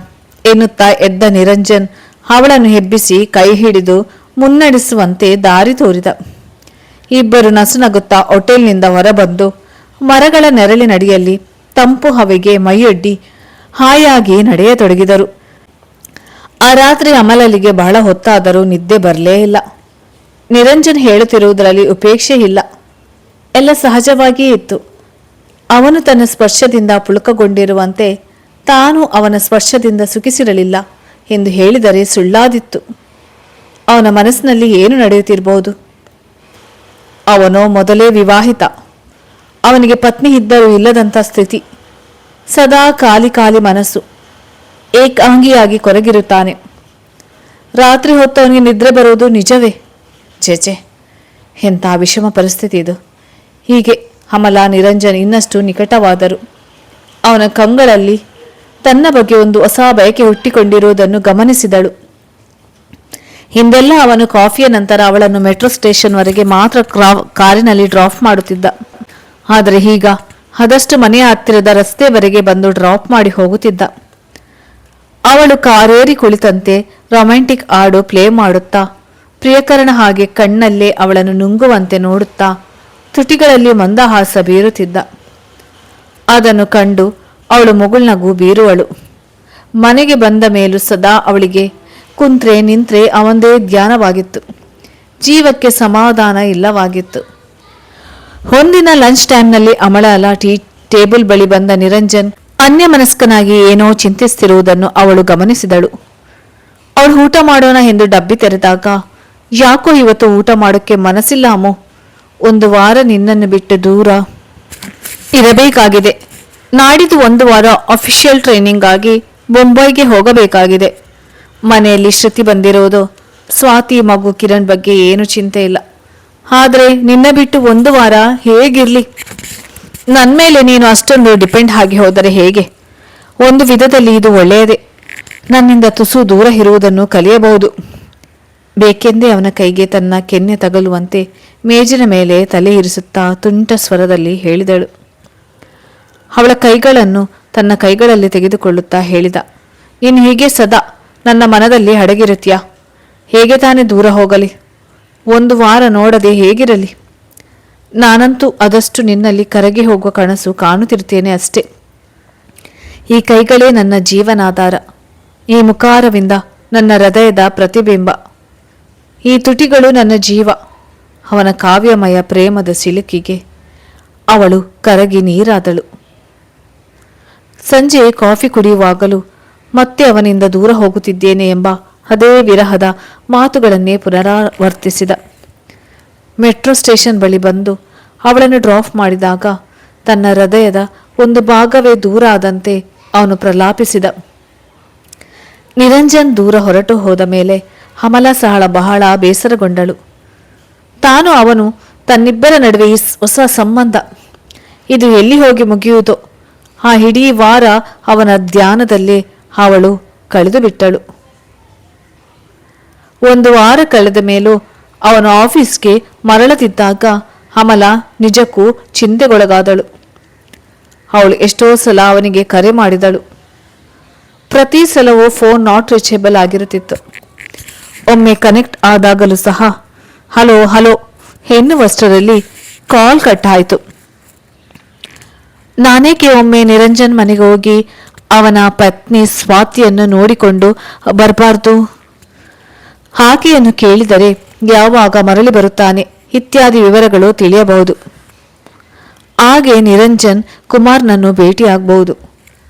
ಎನ್ನುತ್ತಾ ಎದ್ದ ನಿರಂಜನ್ ಅವಳನ್ನು ಹೆಬ್ಬಿಸಿ ಕೈ ಹಿಡಿದು ಮುನ್ನಡೆಸುವಂತೆ ದಾರಿ ತೋರಿದ. ಇಬ್ಬರು ನಸುನಗುತ್ತಾ ಹೋಟೆಲ್ನಿಂದ ಹೊರಬಂದು ಮರಗಳ ನೆರಳಿನಡಿಯಲ್ಲಿ ತಂಪು ಹವೆಗೆ ಮೈಯೊಡ್ಡಿ ಹಾಯಾಗಿ ನಡೆಯತೊಡಗಿದರು. ಆ ರಾತ್ರಿ ಅಮಲಲಿಗೆ ಬಹಳ ಹೊತ್ತಾದರೂ ನಿದ್ದೆ ಬರಲೇ ಇಲ್ಲ. ನಿರಂಜನ್ ಹೇಳುತ್ತಿರುವುದರಲ್ಲಿ ಉಪೇಕ್ಷೆ ಇಲ್ಲ, ಎಲ್ಲ ಸಹಜವಾಗಿಯೇ ಇತ್ತು. ಅವನು ತನ್ನ ಸ್ಪರ್ಶದಿಂದ ಪುಳಕಗೊಂಡಿರುವಂತೆ ತಾನು ಅವನ ಸ್ಪರ್ಶದಿಂದ ಸುಖಿಸಿರಲಿಲ್ಲ ಎಂದು ಹೇಳಿದರೆ ಸುಳ್ಳಾದಿತ್ತು. ಅವನ ಮನಸ್ಸಿನಲ್ಲಿ ಏನು ನಡೆಯುತ್ತಿರಬಹುದು? ಅವನೋ ಮೊದಲೇ ವಿವಾಹಿತ. ಅವನಿಗೆ ಪತ್ನಿ ಇದ್ದರೂ ಇಲ್ಲದಂಥ ಸ್ಥಿತಿ. ಸದಾ ಖಾಲಿ ಖಾಲಿ ಮನಸ್ಸು. ಏಕಾಂಗಿಯಾಗಿ ಕೊರಗಿರುತ್ತಾನೆ. ರಾತ್ರಿ ಹೊತ್ತು ಅವನಿಗೆ ನಿದ್ರೆ ಬರುವುದು ನಿಜವೇ? ಚೇಚೆ, ಎಂಥ ವಿಷಮ ಪರಿಸ್ಥಿತಿ ಇದು. ಹೀಗೆ ಅಮಲ ನಿರಂಜನ್ ಇನ್ನಷ್ಟು ನಿಕಟವಾದರು. ಅವನ ಕಂಗಳಲ್ಲಿ ತನ್ನ ಬಗ್ಗೆ ಒಂದು ಹೊಸ ಬಯಕೆ ಹುಟ್ಟಿಕೊಂಡಿರುವುದನ್ನು ಗಮನಿಸಿದಳು. ಹಿಂದೆಲ್ಲ ಅವನು ಕಾಫಿಯ ನಂತರ ಅವಳನ್ನು ಮೆಟ್ರೋ ಸ್ಟೇಷನ್ವರೆಗೆ ಮಾತ್ರ ಕಾರಿನಲ್ಲಿ ಡ್ರಾಪ್ ಮಾಡುತ್ತಿದ್ದ. ಆದರೆ ಈಗ ಆದಷ್ಟು ಮನೆಯ ಹತ್ತಿರದ ರಸ್ತೆವರೆಗೆ ಬಂದು ಡ್ರಾಪ್ ಮಾಡಿ ಹೋಗುತ್ತಿದ್ದ. ಅವಳು ಕಾರೇರಿ ಕುಳಿತಂತೆ ರೊಮ್ಯಾಂಟಿಕ್ ಹಾಡು ಪ್ಲೇ ಮಾಡುತ್ತಾ ಪ್ರಿಯಕರಣ ಹಾಗೆ ಕಣ್ಣಲ್ಲೇ ಅವಳನ್ನು ನುಂಗುವಂತೆ ನೋಡುತ್ತಾ ತುಟಿಗಳಲ್ಲಿ ಮಂದಹಾಸ ಬೀರುತ್ತಿದ್ದ. ಅದನ್ನು ಕಂಡು ಅವಳು ಮುಗುಳ್ನಗು ಬೀರುವಳು. ಮನೆಗೆ ಬಂದ ಮೇಲೂ ಸದಾ ಅವಳಿಗೆ ಕುಂತ್ರೆ ನಿಂತ್ರೆ ಅವಂದೇ ಧ್ಯಾನವಾಗಿತ್ತು. ಜೀವಕ್ಕೆ ಸಮಾಧಾನ ಇಲ್ಲವಾಗಿತ್ತು. ಒಂದಿನ ಲಂಚ್ ಟೈಮ್ನಲ್ಲಿ ಅಮಲಾಲ ಟೇಬಲ್ ಬಳಿ ಬಂದ ನಿರಂಜನ್ ಅನ್ಯಮನಸ್ಕನಾಗಿ ಏನೋ ಚಿಂತಿಸುತ್ತಿರುವುದನ್ನು ಅವಳು ಗಮನಿಸಿದಳು. ಅವಳು ಊಟ ಮಾಡೋಣ ಎಂದು ಡಬ್ಬಿ ತೆರೆದಾಗ, ಯಾಕೋ ಇವತ್ತು ಊಟ ಮಾಡೋಕ್ಕೆ ಮನಸ್ಸಿಲ್ಲ ಅಮ್ಮು. ಒಂದು ವಾರ ನಿನ್ನನ್ನು ಬಿಟ್ಟು ದೂರ ಇರಬೇಕಾಗಿದೆ. ನಾಡಿದ್ದು ಒಂದು ವಾರ ಅಫಿಷಿಯಲ್ ಟ್ರೈನಿಂಗ್ ಆಗಿ ಬೊಂಬೈಗೆ ಹೋಗಬೇಕಾಗಿದೆ. ಮನೆಯಲ್ಲಿ ಶ್ರುತಿ ಬಂದಿರೋದು. ಸ್ವಾತಿ ಮಗು ಕಿರಣ್ ಬಗ್ಗೆ ಏನು ಚಿಂತೆ ಇಲ್ಲ. ಆದರೆ ನಿನ್ನ ಬಿಟ್ಟು ಒಂದು ವಾರ ಹೇಗಿರ್ಲಿ? ನನ್ನ ಮೇಲೆ ನೀನು ಅಷ್ಟೊಂದು ಡಿಪೆಂಡ್ ಆಗಿ ಹೋದರೆ ಹೇಗೆ? ಒಂದು ವಿಧದಲ್ಲಿ ಇದು ಒಳ್ಳೆಯದೇ. ನನ್ನಿಂದ ತುಸು ದೂರ ಇರುವುದನ್ನು ಕಲಿಯಬಹುದು. ಬೇಕೆಂದೇ ಅವನ ಕೈಗೆ ತನ್ನ ಕೆನ್ನೆ ತಗಲುವಂತೆ ಮೇಜಿನ ಮೇಲೆ ತಲೆ ಇರಿಸುತ್ತಾ ತುಂಟ ಸ್ವರದಲ್ಲಿ ಹೇಳಿದಳು. ಅವಳ ಕೈಗಳನ್ನು ತನ್ನ ಕೈಗಳಲ್ಲಿ ತೆಗೆದುಕೊಳ್ಳುತ್ತಾ ಹೇಳಿದ, ನೀನು ಹೀಗೆ ಸದಾ ನನ್ನ ಮನದಲ್ಲಿ ಅಡಗಿರುತ್ತೀಯಾ? ಹೇಗೆ ತಾನೇ ದೂರ ಹೋಗಲಿ? ಒಂದು ವಾರ ನೋಡದೆ ಹೇಗಿರಲಿ? ನಾನಂತೂ ಆದಷ್ಟು ನಿನ್ನಲ್ಲಿ ಕರಗಿ ಹೋಗುವ ಕನಸು ಕಾಣುತ್ತಿರ್ತೇನೆ ಅಷ್ಟೇ. ಈ ಕೈಗಳೇ ನನ್ನ ಜೀವನಾಧಾರ. ಈ ಮುಖಾರವಿಂದ ನನ್ನ ಹೃದಯದ ಪ್ರತಿಬಿಂಬ. ಈ ತುಟಿಗಳು ನನ್ನ ಜೀವ. ಅವನ ಕಾವ್ಯಮಯ ಪ್ರೇಮದ ಸಿಲುಕಿಗೆ ಅವಳು ಕರಗಿ ನೀರಾದಳು. ಸಂಜೆ ಕಾಫಿ ಕುಡಿಯುವಾಗಲೂ ಮತ್ತೆ ಅವನಿಂದ ದೂರ ಹೋಗುತ್ತಿದ್ದೇನೆ ಎಂಬ ಅದೇ ವಿರಹದ ಮಾತುಗಳನ್ನೇ ಪುನರಾವರ್ತಿಸಿದ. ಮೆಟ್ರೋ ಸ್ಟೇಷನ್ ಬಳಿ ಬಂದು ಅವಳನ್ನು ಡ್ರಾಪ್ ಮಾಡಿದಾಗ ತನ್ನ ಹೃದಯದ ಒಂದು ಭಾಗವೇ ದೂರ ಆದಂತೆ ಅವನು ಪ್ರಲಾಪಿಸಿದ. ನಿರಂಜನ್ ದೂರ ಹೊರಟು ಹೋದ ಮೇಲೆ ಅಮಲ ಸಹಳ ಬಹಳ ಬೇಸರಗೊಂಡಳು. ತಾನು ಅವನು ತನ್ನಿಬ್ಬರ ನಡುವೆ ಹೊಸ ಸಂಬಂಧ ಇದು ಎಲ್ಲಿ ಹೋಗಿ ಮುಗಿಯುವುದೋ. ಆ ಇಡೀ ವಾರ ಅವನ ಧ್ಯಾನದಲ್ಲೇ ಅವಳು ಕಳೆದು ಬಿಟ್ಟಳು. ಒಂದು ವಾರ ಕಳೆದ ಮೇಲೂ ಅವನ ಆಫೀಸ್ಗೆ ಮರಳದಿದ್ದಾಗ ಅಮಲ ನಿಜಕ್ಕೂ ಚಿಂತೆಗೊಳಗಾದಳು. ಅವಳು ಎಷ್ಟೋ ಸಲ ಅವನಿಗೆ ಕರೆ ಮಾಡಿದಳು. ಪ್ರತಿ ಸಲವೂ ಫೋನ್ ನಾಟ್ ರೀಚೇಬಲ್ ಆಗಿರುತ್ತಿತ್ತು. ಒಮ್ಮೆ ಕನೆಕ್ಟ್ ಆದಾಗಲೂ ಸಹ ಹಲೋ ಹಲೋ ಎನ್ನುವಷ್ಟರಲ್ಲಿ ಕಾಲ್ ಕಟ್ ಆಯಿತು. ನಾನೇಕೆ ಒಮ್ಮೆ ನಿರಂಜನ್ ಮನೆಗೆ ಹೋಗಿ ಅವನ ಪತ್ನಿ ಸ್ವಾತಿಯನ್ನು ನೋಡಿಕೊಂಡು ಬರಬಾರ್ದು? ಆಕೆಯನ್ನು ಕೇಳಿದರೆ ಯಾವಾಗ ಮರಳಿ ಬರುತ್ತಾನೆ ಇತ್ಯಾದಿ ವಿವರಗಳು ತಿಳಿಯಬಹುದು. ಹಾಗೆ ನಿರಂಜನ್ ಕುಮಾರ್ನನ್ನು ಭೇಟಿಯಾಗಬಹುದು.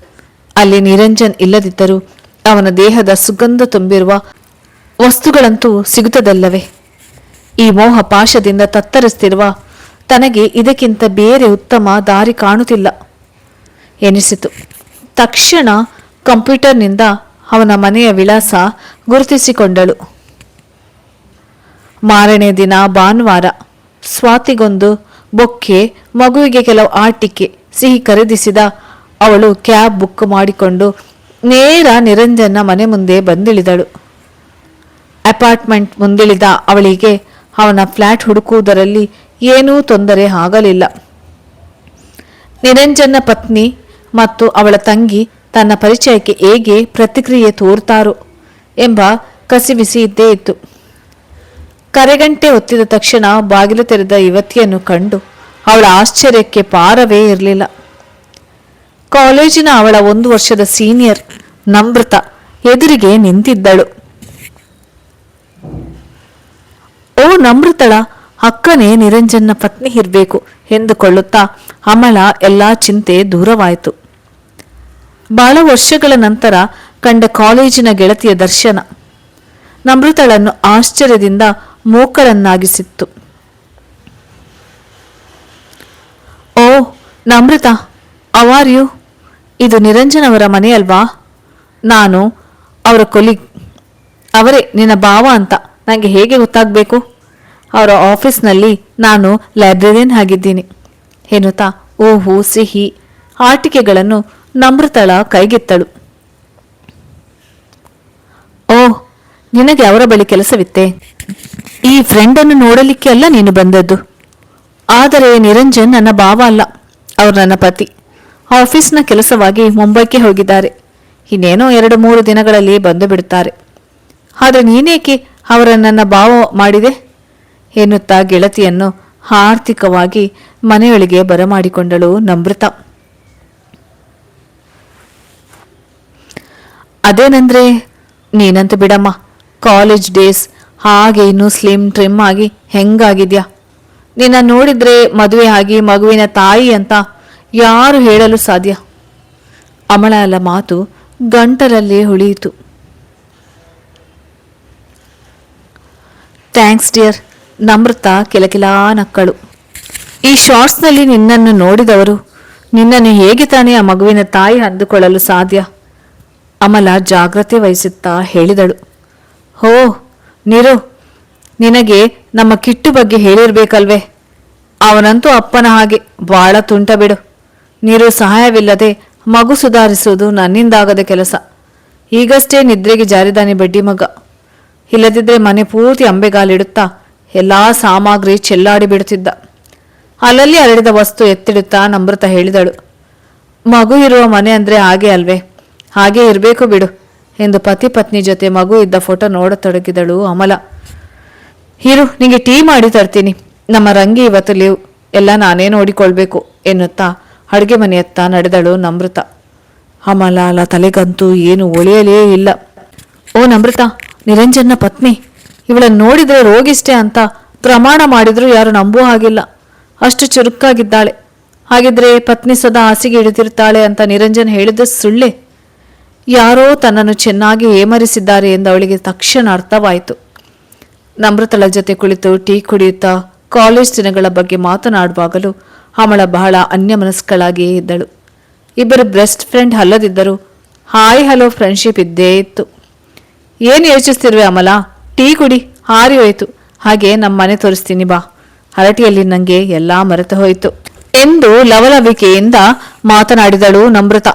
ಅಲ್ಲಿ ನಿರಂಜನ್ ಇಲ್ಲದಿದ್ದರೂ ಅವನ ದೇಹದ ಸುಗಂಧ ತುಂಬಿರುವ ವಸ್ತುಗಳಂತೂ ಸಿಗುತ್ತದಲ್ಲವೇ? ಈ ಮೋಹ ಪಾಶದಿಂದ ತತ್ತರಿಸ್ತಿರುವ ತನಗೆ ಇದಕ್ಕಿಂತ ಬೇರೆ ಉತ್ತಮ ದಾರಿ ಕಾಣುತ್ತಿಲ್ಲ ಎನಿಸಿತು. ತಕ್ಷಣ ಕಂಪ್ಯೂಟರ್ನಿಂದ ಅವನ ಮನೆಯ ವಿಳಾಸ ಗುರುತಿಸಿಕೊಂಡಳು. ಮಾರನೇ ದಿನ ಭಾನುವಾರ. ಸ್ವಾತಿಗೊಂದು ಬೊಕ್ಕೆ, ಮಗುವಿಗೆ ಕೆಲವು ಆಟಿಕೆ, ಸಿಹಿ ಖರೀದಿಸಿದ ಅವಳು ಕ್ಯಾಬ್ ಬುಕ್ ಮಾಡಿಕೊಂಡು ನೇರ ನಿರಂಜನ್ನ ಮನೆ ಮುಂದೆ ಬಂದಿಳಿದಳು. ಅಪಾರ್ಟ್ಮೆಂಟ್ ಮುಂದಿಳಿದ ಅವಳಿಗೆ ಅವನ ಫ್ಲ್ಯಾಟ್ ಹುಡುಕುವುದರಲ್ಲಿ ಏನೂ ತೊಂದರೆ ಆಗಲಿಲ್ಲ. ನಿರಂಜನ್ನ ಪತ್ನಿ ಮತ್ತು ಅವಳ ತಂಗಿ ತನ್ನ ಪರಿಚಯಕ್ಕೆ ಹೇಗೆ ಪ್ರತಿಕ್ರಿಯೆ ತೋರ್ತಾರೋ ಎಂಬ ಕಸಿವಿಸಿ ಇದ್ದೇ ಇತ್ತು. ಕರೆಗಂಟೆ ಒತ್ತಿದ ತಕ್ಷಣ ಬಾಗಿಲು ತೆರೆದ ಯುವತಿಯನ್ನು ಕಂಡು ಅವಳ ಆಶ್ಚರ್ಯಕ್ಕೆ ಪಾರವೇ ಇರಲಿಲ್ಲ. ಕಾಲೇಜಿನ ಅವಳ 1 ವರ್ಷದ ಸೀನಿಯರ್ ನಮ್ರತ ಎದುರಿಗೆ ನಿಂತಿದ್ದಳು. ಓ, ನಮ್ರತಳ ಅಕ್ಕನೇ ನಿರಂಜನ್ನ ಪತ್ನಿ ಇರಬೇಕು ಎಂದುಕೊಳ್ಳುತ್ತಾ ಅಮಲ ಎಲ್ಲಾ ಚಿಂತೆ ದೂರವಾಯಿತು. ಬಹಳ ವರ್ಷಗಳ ನಂತರ ಕಂಡ ಕಾಲೇಜಿನ ಗೆಳತಿಯ ದರ್ಶನ ನಮ್ರತಳನ್ನು ಆಶ್ಚರ್ಯದಿಂದ ಮೂಕಳನ್ನಾಗಿಸಿತ್ತು. ಓ ನಮ್ರತ, ಆರ್ ಯು? ಇದು ನಿರಂಜನ್ ಅವರ ಮನೆಯಲ್ವಾ? ನಾನು ಅವರ ಕೊಲೀಗ್. ಅವರೇ ನಿನ್ನ ಭಾವ ಅಂತ ನನಗೆ ಹೇಗೆ ಗೊತ್ತಾಗಬೇಕು? ಅವರ ಆಫೀಸ್ನಲ್ಲಿ ನಾನು ಲೈಬ್ರರಿಯನ್ ಆಗಿದ್ದೀನಿ ಎನ್ನುತ್ತಾ ಓಹೋ ಸಿಹಿ ಆಟಿಕೆಗಳನ್ನು ನಮ್ರತಳ ಕೈಗೆತ್ತಳು. ಓ, ನಿನಗೆ ಅವರ ಬಳಿ ಕೆಲಸವಿತ್ತೆ? ಈ ಫ್ರೆಂಡನ್ನು ನೋಡಲಿಕ್ಕೆ ಅಲ್ಲ ನೀನು ಬಂದದ್ದು. ಆದರೆ ನಿರಂಜನ್ ನನ್ನ ಭಾವ ಅಲ್ಲ, ಅವರು ನನ್ನ ಪತಿ. ಆಫೀಸ್ನ ಕೆಲಸವಾಗಿ ಮುಂಬೈಗೆ ಹೋಗಿದ್ದಾರೆ. ಇನ್ನೇನೋ 2-3 ದಿನಗಳಲ್ಲಿ ಬಂದು ಬಿಡುತ್ತಾರೆ. ಆದರೆ ನೀನೇಕೆ ಅವರ ನನ್ನ ಭಾವ ಮಾಡಿದೆ ಎನ್ನುತ್ತಾ ಗೆಳತಿಯನ್ನು ಆರ್ಥಿಕವಾಗಿ ಮನೆಯೊಳಗೆ ಬರಮಾಡಿಕೊಂಡಳು ನಮ್ರತ. ಅದೇನಂದ್ರೆ, ನೀನಂತೂ ಬಿಡಮ್ಮ, ಕಾಲೇಜ್ ಡೇಸ್ ಹಾಗೆ ಇನ್ನೂ ಸ್ಲಿಮ್ ಟ್ರಿಮ್ ಆಗಿ ಹೆಂಗಾಗಿದ್ಯಾ? ನಿನ್ನ ನೋಡಿದ್ರೆ ಮದುವೆ ಆಗಿ ಮಗುವಿನ ತಾಯಿ ಅಂತ ಯಾರು ಹೇಳಲು ಸಾಧ್ಯ? ಅಮಳಲ ಮಾತು ಗಂಟಲಲ್ಲಿ ಉಳಿಯಿತು. Thanks dear. ನಮ್ರತ ಕಿಲಕಿಲಾ ನಕ್ಕಳು. ಈ ಶಾರ್ಟ್ಸ್ನಲ್ಲಿ ನಿನ್ನನ್ನು ನೋಡಿದವರು ನಿನ್ನನ್ನು ಹೇಗೆ ತಾನೇ ಆ ಮಗುವಿನ ತಾಯಿ ಅಂದುಕೊಳ್ಳಲು ಸಾಧ್ಯ? ಅಮಲ ಜಾಗ್ರತೆ ವಹಿಸುತ್ತಾ ಹೇಳಿದಳು. ಹೋ ನೀರು, ನಿನಗೆ ನಮ್ಮ ಕಿಟ್ಟು ಬಗ್ಗೆ ಹೇಳಿರ್ಬೇಕಲ್ವೇ? ಅವನಂತೂ ಅಪ್ಪನ ಹಾಗೆ ಬಾಳ ತುಂಟ ಬಿಡು. ನೀರು ಸಹಾಯವಿಲ್ಲದೆ ಮಗು ಸುಧಾರಿಸುವುದು ನನ್ನಿಂದಾಗದ ಕೆಲಸ. ಈಗಷ್ಟೇ ನಿದ್ರೆಗೆ ಜಾರಿದಾನೆ ಬಡ್ಡಿ ಮಗ. ಇಲ್ಲದಿದ್ದರೆ ಮನೆ ಪೂರ್ತಿ ಅಂಬೆಗಾಲಿಡುತ್ತಾ ಎಲ್ಲಾ ಸಾಮಗ್ರಿ ಚೆಲ್ಲಾಡಿ ಬಿಡುತ್ತಿದ್ದ. ಅಲ್ಲಲ್ಲಿ ಹರಡಿದ ವಸ್ತು ಎತ್ತಿಡುತ್ತಾ ನಮ್ರತ ಹೇಳಿದಳು. ಮಗು ಇರುವ ಮನೆ ಅಂದ್ರೆ ಹಾಗೆ ಅಲ್ವೇ? ಹಾಗೆ ಇರಬೇಕು ಬಿಡು ಎಂದು ಪತಿ ಪತ್ನಿ ಜೊತೆ ಮಗು ಇದ್ದ ಫೋಟೋ ನೋಡತೊಡಗಿದಳು ಅಮಲ. ಹೀರು, ನಿಂಗೆ ಟೀ ಮಾಡಿ ತರ್ತೀನಿ. ನಮ್ಮ ರಂಗಿ ಇವತ್ತು ಲೀವ್, ಎಲ್ಲ ನಾನೇ ನೋಡಿಕೊಳ್ಬೇಕು ಎನ್ನುತ್ತಾ ಅಡುಗೆ ಮನೆಯತ್ತ ನಡೆದಳು ನಮ್ರತ. ಅಮಲ ತಲೆಗಂತೂ ಏನು ಒಳೆಯಲೇ ಇಲ್ಲ. ಓ ನಮ್ರತ, ನಿರಂಜನ್ನ ಪತ್ನಿ. ಇವಳನ್ನು ನೋಡಿದ್ರೆ ರೋಗಿಷ್ಟೇ ಅಂತ ಪ್ರಮಾಣ ಮಾಡಿದ್ರು ಯಾರು ನಂಬುವ ಹಾಗಿಲ್ಲ. ಅಷ್ಟು ಚುರುಕಾಗಿದ್ದಾಳೆ. ಹಾಗಿದ್ರೆ ಪತ್ನಿ ಸದಾ ಹಾಸಿಗೆ ಹಿಡಿದಿರ್ತಾಳೆ ಅಂತ ನಿರಂಜನ್ ಹೇಳಿದ ಸುಳ್ಳೆ? ಯಾರೋ ತನ್ನನ್ನು ಚೆನ್ನಾಗಿ ಏಮರಿಸಿದ್ದಾರೆ ಎಂದು ಅವಳಿಗೆ ತಕ್ಷಣ ಅರ್ಥವಾಯಿತು. ನಮ್ರತಳ ಜೊತೆ ಕುಳಿತು ಟೀ ಕುಡಿಯುತ್ತಾ ಕಾಲೇಜ್ ದಿನಗಳ ಬಗ್ಗೆ ಮಾತನಾಡುವಾಗಲೂ ಅಮಳ ಬಹಳ ಅನ್ಯಮನಸ್ಕಳಾಗಿಯೇ ಇದ್ದಳು. ಇಬ್ಬರು ಬೆಸ್ಟ್ ಫ್ರೆಂಡ್ ಅಲ್ಲದಿದ್ದರೂ ಹಾಯ್ ಹಲೋ ಫ್ರೆಂಡ್ಶಿಪ್ ಇದ್ದೇ ಇತ್ತು. ಏನು ಯೋಚಿಸ್ತಿರುವೆ ಅಮಲ? ಟೀ ಕುಡಿ, ಹಾರಿ ಹೋಯ್ತು. ಹಾಗೆ ನಮ್ಮ ಮನೆ ತೋರಿಸ್ತೀನಿ ಬಾ. ಹರಟಿಯಲ್ಲಿ ನನಗೆ ಎಲ್ಲ ಮರೆತು ಹೋಯಿತು. ಎಂದು ಲವಲವಿಕೆಯಿಂದ ಮಾತನಾಡಿದಳು ನಮ್ರತ.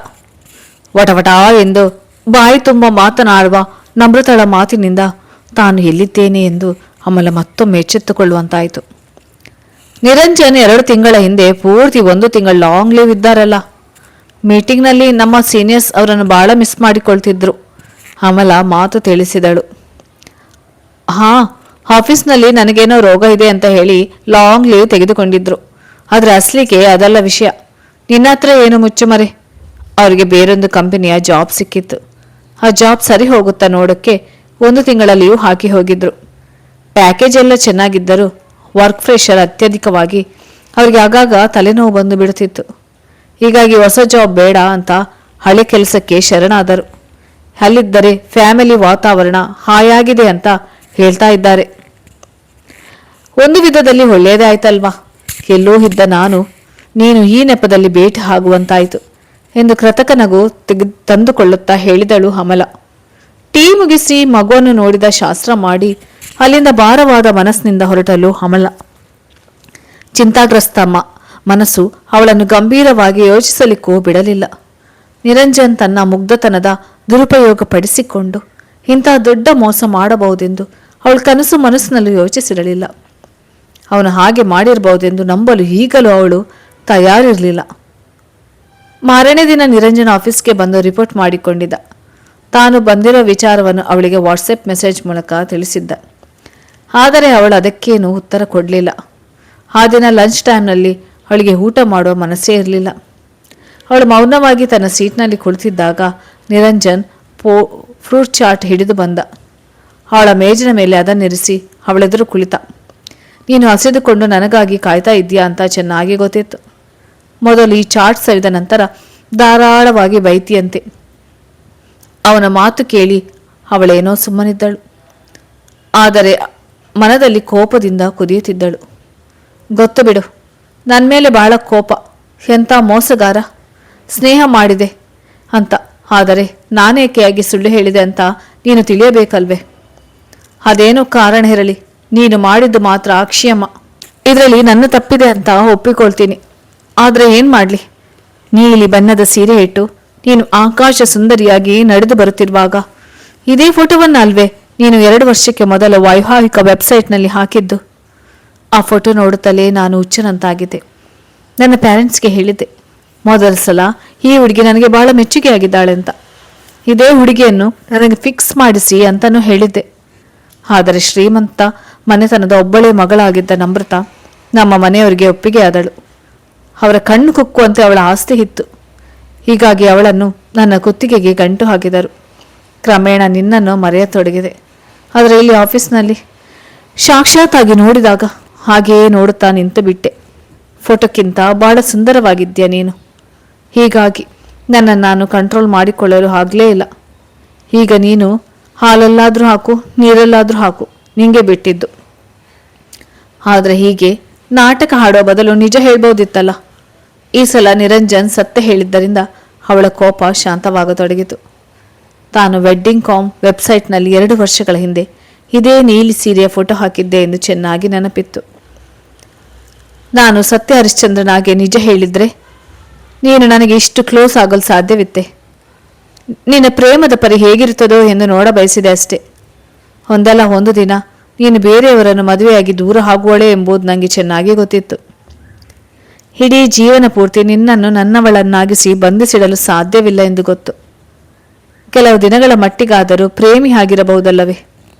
ವಟವಟ ಎಂದು ಬಾಯಿ ತುಂಬ ಮಾತನಾಡುವ ನಮ್ರತಳ ಮಾತಿನಿಂದ ತಾನು ಎಲ್ಲಿದ್ದೇನೆ ಎಂದು ಅಮಲ ಮತ್ತೊಮ್ಮೆ ಎಚ್ಚೆತ್ತುಕೊಳ್ಳುವಂತಾಯಿತು. ನಿರಂಜನ್ 2 ತಿಂಗಳ ಹಿಂದೆ ಪೂರ್ತಿ 1 ತಿಂಗಳು ಲಾಂಗ್ ಲೀವ್ ಇದ್ದಾರಲ್ಲ. ಮೀಟಿಂಗ್ನಲ್ಲಿ ನಮ್ಮ ಸೀನಿಯರ್ಸ್ ಅವರನ್ನು ಬಹಳ ಮಿಸ್ ಮಾಡಿಕೊಳ್ತಿದ್ರು. ಅಮಲ ಮಾತು ತಿಳಿಸಿದಳು. ಹಾಂ, ಆಫೀಸ್ನಲ್ಲಿ ನನಗೇನೋ ರೋಗ ಇದೆ ಅಂತ ಹೇಳಿ ಲಾಂಗ್ ಲೀವ್ ತೆಗೆದುಕೊಂಡಿದ್ರು. ಆದರೆ ಅಸಲಿಗೆ ಅದಲ್ಲ ವಿಷಯ. ನಿನ್ನ ಹತ್ರ ಏನು ಮುಚ್ಚುಮರೆ. ಅವರಿಗೆ ಬೇರೊಂದು ಕಂಪನಿಯ ಜಾಬ್ ಸಿಕ್ಕಿತ್ತು. ಆ ಜಾಬ್ ಸರಿ ಹೋಗುತ್ತಾ ನೋಡೋಕ್ಕೆ 1 ತಿಂಗಳ ಲೀವ್ ಹಾಕಿ ಹೋಗಿದ್ರು. ಪ್ಯಾಕೇಜ್ ಎಲ್ಲ ಚೆನ್ನಾಗಿದ್ದರೂ ವರ್ಕ್ ಪ್ರೆಷರ್ ಅತ್ಯಧಿಕವಾಗಿ ಅವರಿಗೆ ಆಗಾಗ ತಲೆನೋವು ಬಂದು ಬಿಡುತ್ತಿತ್ತು. ಹೀಗಾಗಿ ಹೊಸ ಜಾಬ್ ಬೇಡ ಅಂತ ಹಳೆ ಕೆಲಸಕ್ಕೆ ಶರಣಾದರು. ಅಲ್ಲಿದ್ದರೆ ಫ್ಯಾಮಿಲಿ ವಾತಾವರಣ ಹಾಯಾಗಿದೆ ಅಂತ ಹೇಳ್ತಾ ಇದ್ದಾರೆ. ಒಂದು ವಿಧದಲ್ಲಿ ಒಳ್ಳೆಯದೇ ಆಯ್ತಲ್ವಾ. ಎಲ್ಲೋ ಇದ್ದ ನೀನು ಈ ನೆಪದಲ್ಲಿ ಭೇಟಿ ಆಗುವಂತಾಯಿತು ಎಂದು ಕೃತಕ ನಗು ತಂದುಕೊಳ್ಳುತ್ತಾ ಹೇಳಿದಳು ಅಮಲ. ಟೀ ಮುಗಿಸಿ ಮಗುವನ್ನು ನೋಡಿದ ಶಾಸ್ತ್ರ ಮಾಡಿ ಅಲ್ಲಿಂದ ಭಾರವಾದ ಮನಸ್ಸಿನಿಂದ ಹೊರಟಲು ಅಮಲ. ಚಿಂತಾಗ್ರಸ್ತ ಮನಸ್ಸು ಅವಳನ್ನು ಗಂಭೀರವಾಗಿ ಯೋಚಿಸಲಿಕ್ಕೂ ಬಿಡಲಿಲ್ಲ. ನಿರಂಜನ್ ತನ್ನ ಮುಗ್ಧತನದ ದುರುಪಯೋಗ ಪಡಿಸಿಕೊಂಡು ಇಂಥ ದೊಡ್ಡ ಮೋಸ ಮಾಡಬಹುದೆಂದು ಅವಳ ಕನಸು ಮನಸ್ಸಿನಲ್ಲೂ ಯೋಚಿಸಿರಲಿಲ್ಲ. ಅವನು ಹಾಗೆ ಮಾಡಿರಬಹುದೆಂದು ನಂಬಲು ಈಗಲೂ ಅವಳು ತಯಾರಿರಲಿಲ್ಲ. ಮಾರನೇ ದಿನ ನಿರಂಜನ್ ಆಫೀಸ್ಗೆ ಬಂದು ರಿಪೋರ್ಟ್ ಮಾಡಿಕೊಂಡಿದ್ದ. ತಾನು ಬಂದಿರೋ ವಿಚಾರವನ್ನು ಅವಳಿಗೆ ವಾಟ್ಸಪ್ ಮೆಸೇಜ್ ಮೂಲಕ ತಿಳಿಸಿದ್ದ. ಆದರೆ ಅವಳು ಅದಕ್ಕೇನು ಉತ್ತರ ಕೊಡಲಿಲ್ಲ. ಆ ದಿನ ಲಂಚ್ ಟೈಮ್ನಲ್ಲಿ ಅವಳಿಗೆ ಊಟ ಮಾಡುವ ಮನಸ್ಸೇ ಇರಲಿಲ್ಲ. ಅವಳು ಮೌನವಾಗಿ ತನ್ನ ಸೀಟ್ನಲ್ಲಿ ಕುಳಿತಿದ್ದಾಗ ನಿರಂಜನ್ ಫ್ರೂಟ್ ಚಾಟ್ ಹಿಡಿದು ಬಂದ. ಅವಳ ಮೇಜಿನ ಮೇಲೆ ಅದನ್ನಿರಿಸಿ ಅವಳೆದುರು ಕುಳಿತ. ನೀನು ಹಸಿದುಕೊಂಡು ನನಗಾಗಿ ಕಾಯ್ತಾ ಇದ್ದೀಯಾ ಅಂತ ಚೆನ್ನಾಗಿ ಗೊತ್ತಿತ್ತು. ಮೊದಲು ಈ ಚಾಟ್ ಸವಿದ ನಂತರ ಧಾರಾಳವಾಗಿ ಬೈತಿಯಂತೆ. ಅವನ ಮಾತು ಕೇಳಿ ಅವಳೇನೋ ಸುಮ್ಮನಿದ್ದಳು. ಆದರೆ ಮನದಲ್ಲಿ ಕೋಪದಿಂದ ಕುದಿಯುತ್ತಿದ್ದಳು. ಗೊತ್ತು ಬಿಡು, ನನ್ನ ಮೇಲೆ ಬಹಳ ಕೋಪ. ಎಂಥ ಮೋಸಗಾರ. ಸ್ನೇಹ ಮಾಡಿದೆ ಅಂತ. ಆದರೆ ನಾನೇಕೆಯಾಗಿ ಸುಳ್ಳು ಹೇಳಿದೆ ಅಂತ ನೀನು ತಿಳಿಯಬೇಕಲ್ವೇ. ಅದೇನೋ ಕಾರಣ ಇರಲಿ, ನೀನು ಮಾಡಿದ್ದು ಮಾತ್ರ ಅಕ್ಷಮ್ಯ. ಇದರಲ್ಲಿ ನನ್ನ ತಪ್ಪಿದೆ ಅಂತ ಒಪ್ಪಿಕೊಳ್ತೀನಿ. ಆದರೆ ಏನು ಮಾಡಲಿ, ನೀಲಿ ಬಣ್ಣದ ಸೀರೆ ಇಟ್ಟು ನೀನು ಆಕಾಶ ಸುಂದರಿಯಾಗಿ ನಡೆದು ಬರುತ್ತಿರುವಾಗ ಇದೇ ಫೋಟೋವನ್ನು ಅಲ್ವೇ ನೀನು 2 ವರ್ಷಕ್ಕೆ ಮೊದಲ ವೈವಾಹಿಕ ವೆಬ್ಸೈಟ್ನಲ್ಲಿ ಹಾಕಿದ್ದು. ಆ ಫೋಟೋ ನೋಡುತ್ತಲೇ ನಾನು ಹುಚ್ಚನಂತಾಗಿದ್ದೆ. ನನ್ನ ಪ್ಯಾರೆಂಟ್ಸ್ಗೆ ಹೇಳಿದ್ದೆ, ಮೊದಲ ಸಲ ಈ ಹುಡುಗಿ ನನಗೆ ಬಹಳ ಮೆಚ್ಚುಗೆ ಆಗಿದ್ದಾಳೆ ಅಂತ. ಇದೇ ಹುಡುಗಿಯನ್ನು ನನಗೆ ಫಿಕ್ಸ್ ಮಾಡಿಸಿ ಅಂತಲೂ ಹೇಳಿದ್ದೆ. ಆದರೆ ಶ್ರೀಮಂತ ಮನೆತನದ ಒಬ್ಬಳೇ ಮಗಳಾಗಿದ್ದ ನಮ್ರತ ನಮ್ಮ ಮನೆಯವರಿಗೆ ಒಪ್ಪಿಗೆ ಆದಳು. ಅವರ ಕಣ್ಣು ಕುಕ್ಕುವಂತೆ ಅವಳ ಆಸ್ತಿ ಇತ್ತು. ಹೀಗಾಗಿ ಅವಳನ್ನು ನನ್ನ ಕುತ್ತಿಗೆಗೆ ಗಂಟು ಹಾಕಿದರು. ಕ್ರಮೇಣ ನಿನ್ನನ್ನು ಮರೆಯತೊಡಗಿದೆ. ಆದರೆ ಇಲ್ಲಿ ಆಫೀಸ್ನಲ್ಲಿ ಸಾಕ್ಷಾತ್ತಾಗಿ ನೋಡಿದಾಗ ಹಾಗೆಯೇ ನೋಡುತ್ತಾ ನಿಂತು ಬಿಟ್ಟೆ. ಫೋಟೋಕ್ಕಿಂತ ಬಹಳ ಸುಂದರವಾಗಿದ್ದೀಯ ನೀನು. ಹೀಗಾಗಿ ನನ್ನನ್ನು ನಾನು ಕಂಟ್ರೋಲ್ ಮಾಡಿಕೊಳ್ಳಲು ಆಗಲೇ ಇಲ್ಲ. ಈಗ ನೀನು ಹಾಲಲ್ಲಾದರೂ ಹಾಕು, ನೀರಲ್ಲಾದರೂ ಹಾಕು, ನಿಂಗೆ ಬಿಟ್ಟಿದ್ದು. ಆದರೆ ಹೀಗೆ ನಾಟಕ ಹಾಡೋ ಬದಲು ನಿಜ ಹೇಳ್ಬೋದಿತ್ತಲ್ಲ. ಈ ಸಲ ನಿರಂಜನ್ ಸತ್ಯ ಹೇಳಿದ್ದರಿಂದ ಅವಳ ಕೋಪ ಶಾಂತವಾಗತೊಡಗಿತು. ತಾನು ವೆಡ್ಡಿಂಗ್ ಕಾಮ್ ವೆಬ್ಸೈಟ್ನಲ್ಲಿ 2 ವರ್ಷಗಳ ಹಿಂದೆ ಇದೇ ನೀಲಿ ಸೀರೆಯ ಫೋಟೋ ಹಾಕಿದ್ದೆ ಎಂದು ಚೆನ್ನಾಗಿ ನೆನಪಿತ್ತು. ನಾನು ಸತ್ಯ ಹರಿಶ್ಚಂದ್ರನಾಗೆ ನಿಜ ಹೇಳಿದ್ರೆ ನೀನು ನನಗೆ ಇಷ್ಟು ಕ್ಲೋಸ್ ಆಗಲು ಸಾಧ್ಯವಿತ್ತೆ. ನಿನ್ನ ಪ್ರೇಮದ ಪರಿ ಹೇಗಿರುತ್ತದೋ ಎಂದು ನೋಡ ಬಯಸಿದೆ ಅಷ್ಟೇ. ಒಂದಲ್ಲ ಒಂದು ದಿನ ನೀನು ಬೇರೆಯವರನ್ನು ಮದುವೆಯಾಗಿ ದೂರ ಆಗುವಳೆ ಎಂಬುದು ನನಗೆ ಚೆನ್ನಾಗಿ ಗೊತ್ತಿತ್ತು. ಇಡೀ ಜೀವನ ಪೂರ್ತಿ ನಿನ್ನನ್ನು ನನ್ನವಳನ್ನಾಗಿಸಿ ಬಂಧಿಸಿಡಲು ಸಾಧ್ಯವಿಲ್ಲ ಎಂದು ಗೊತ್ತು. ಕೆಲವು ದಿನಗಳ ಮಟ್ಟಿಗಾದರೂ ಪ್ರೇಮಿ ಆಗಿರಬಹುದಲ್ಲವೇ.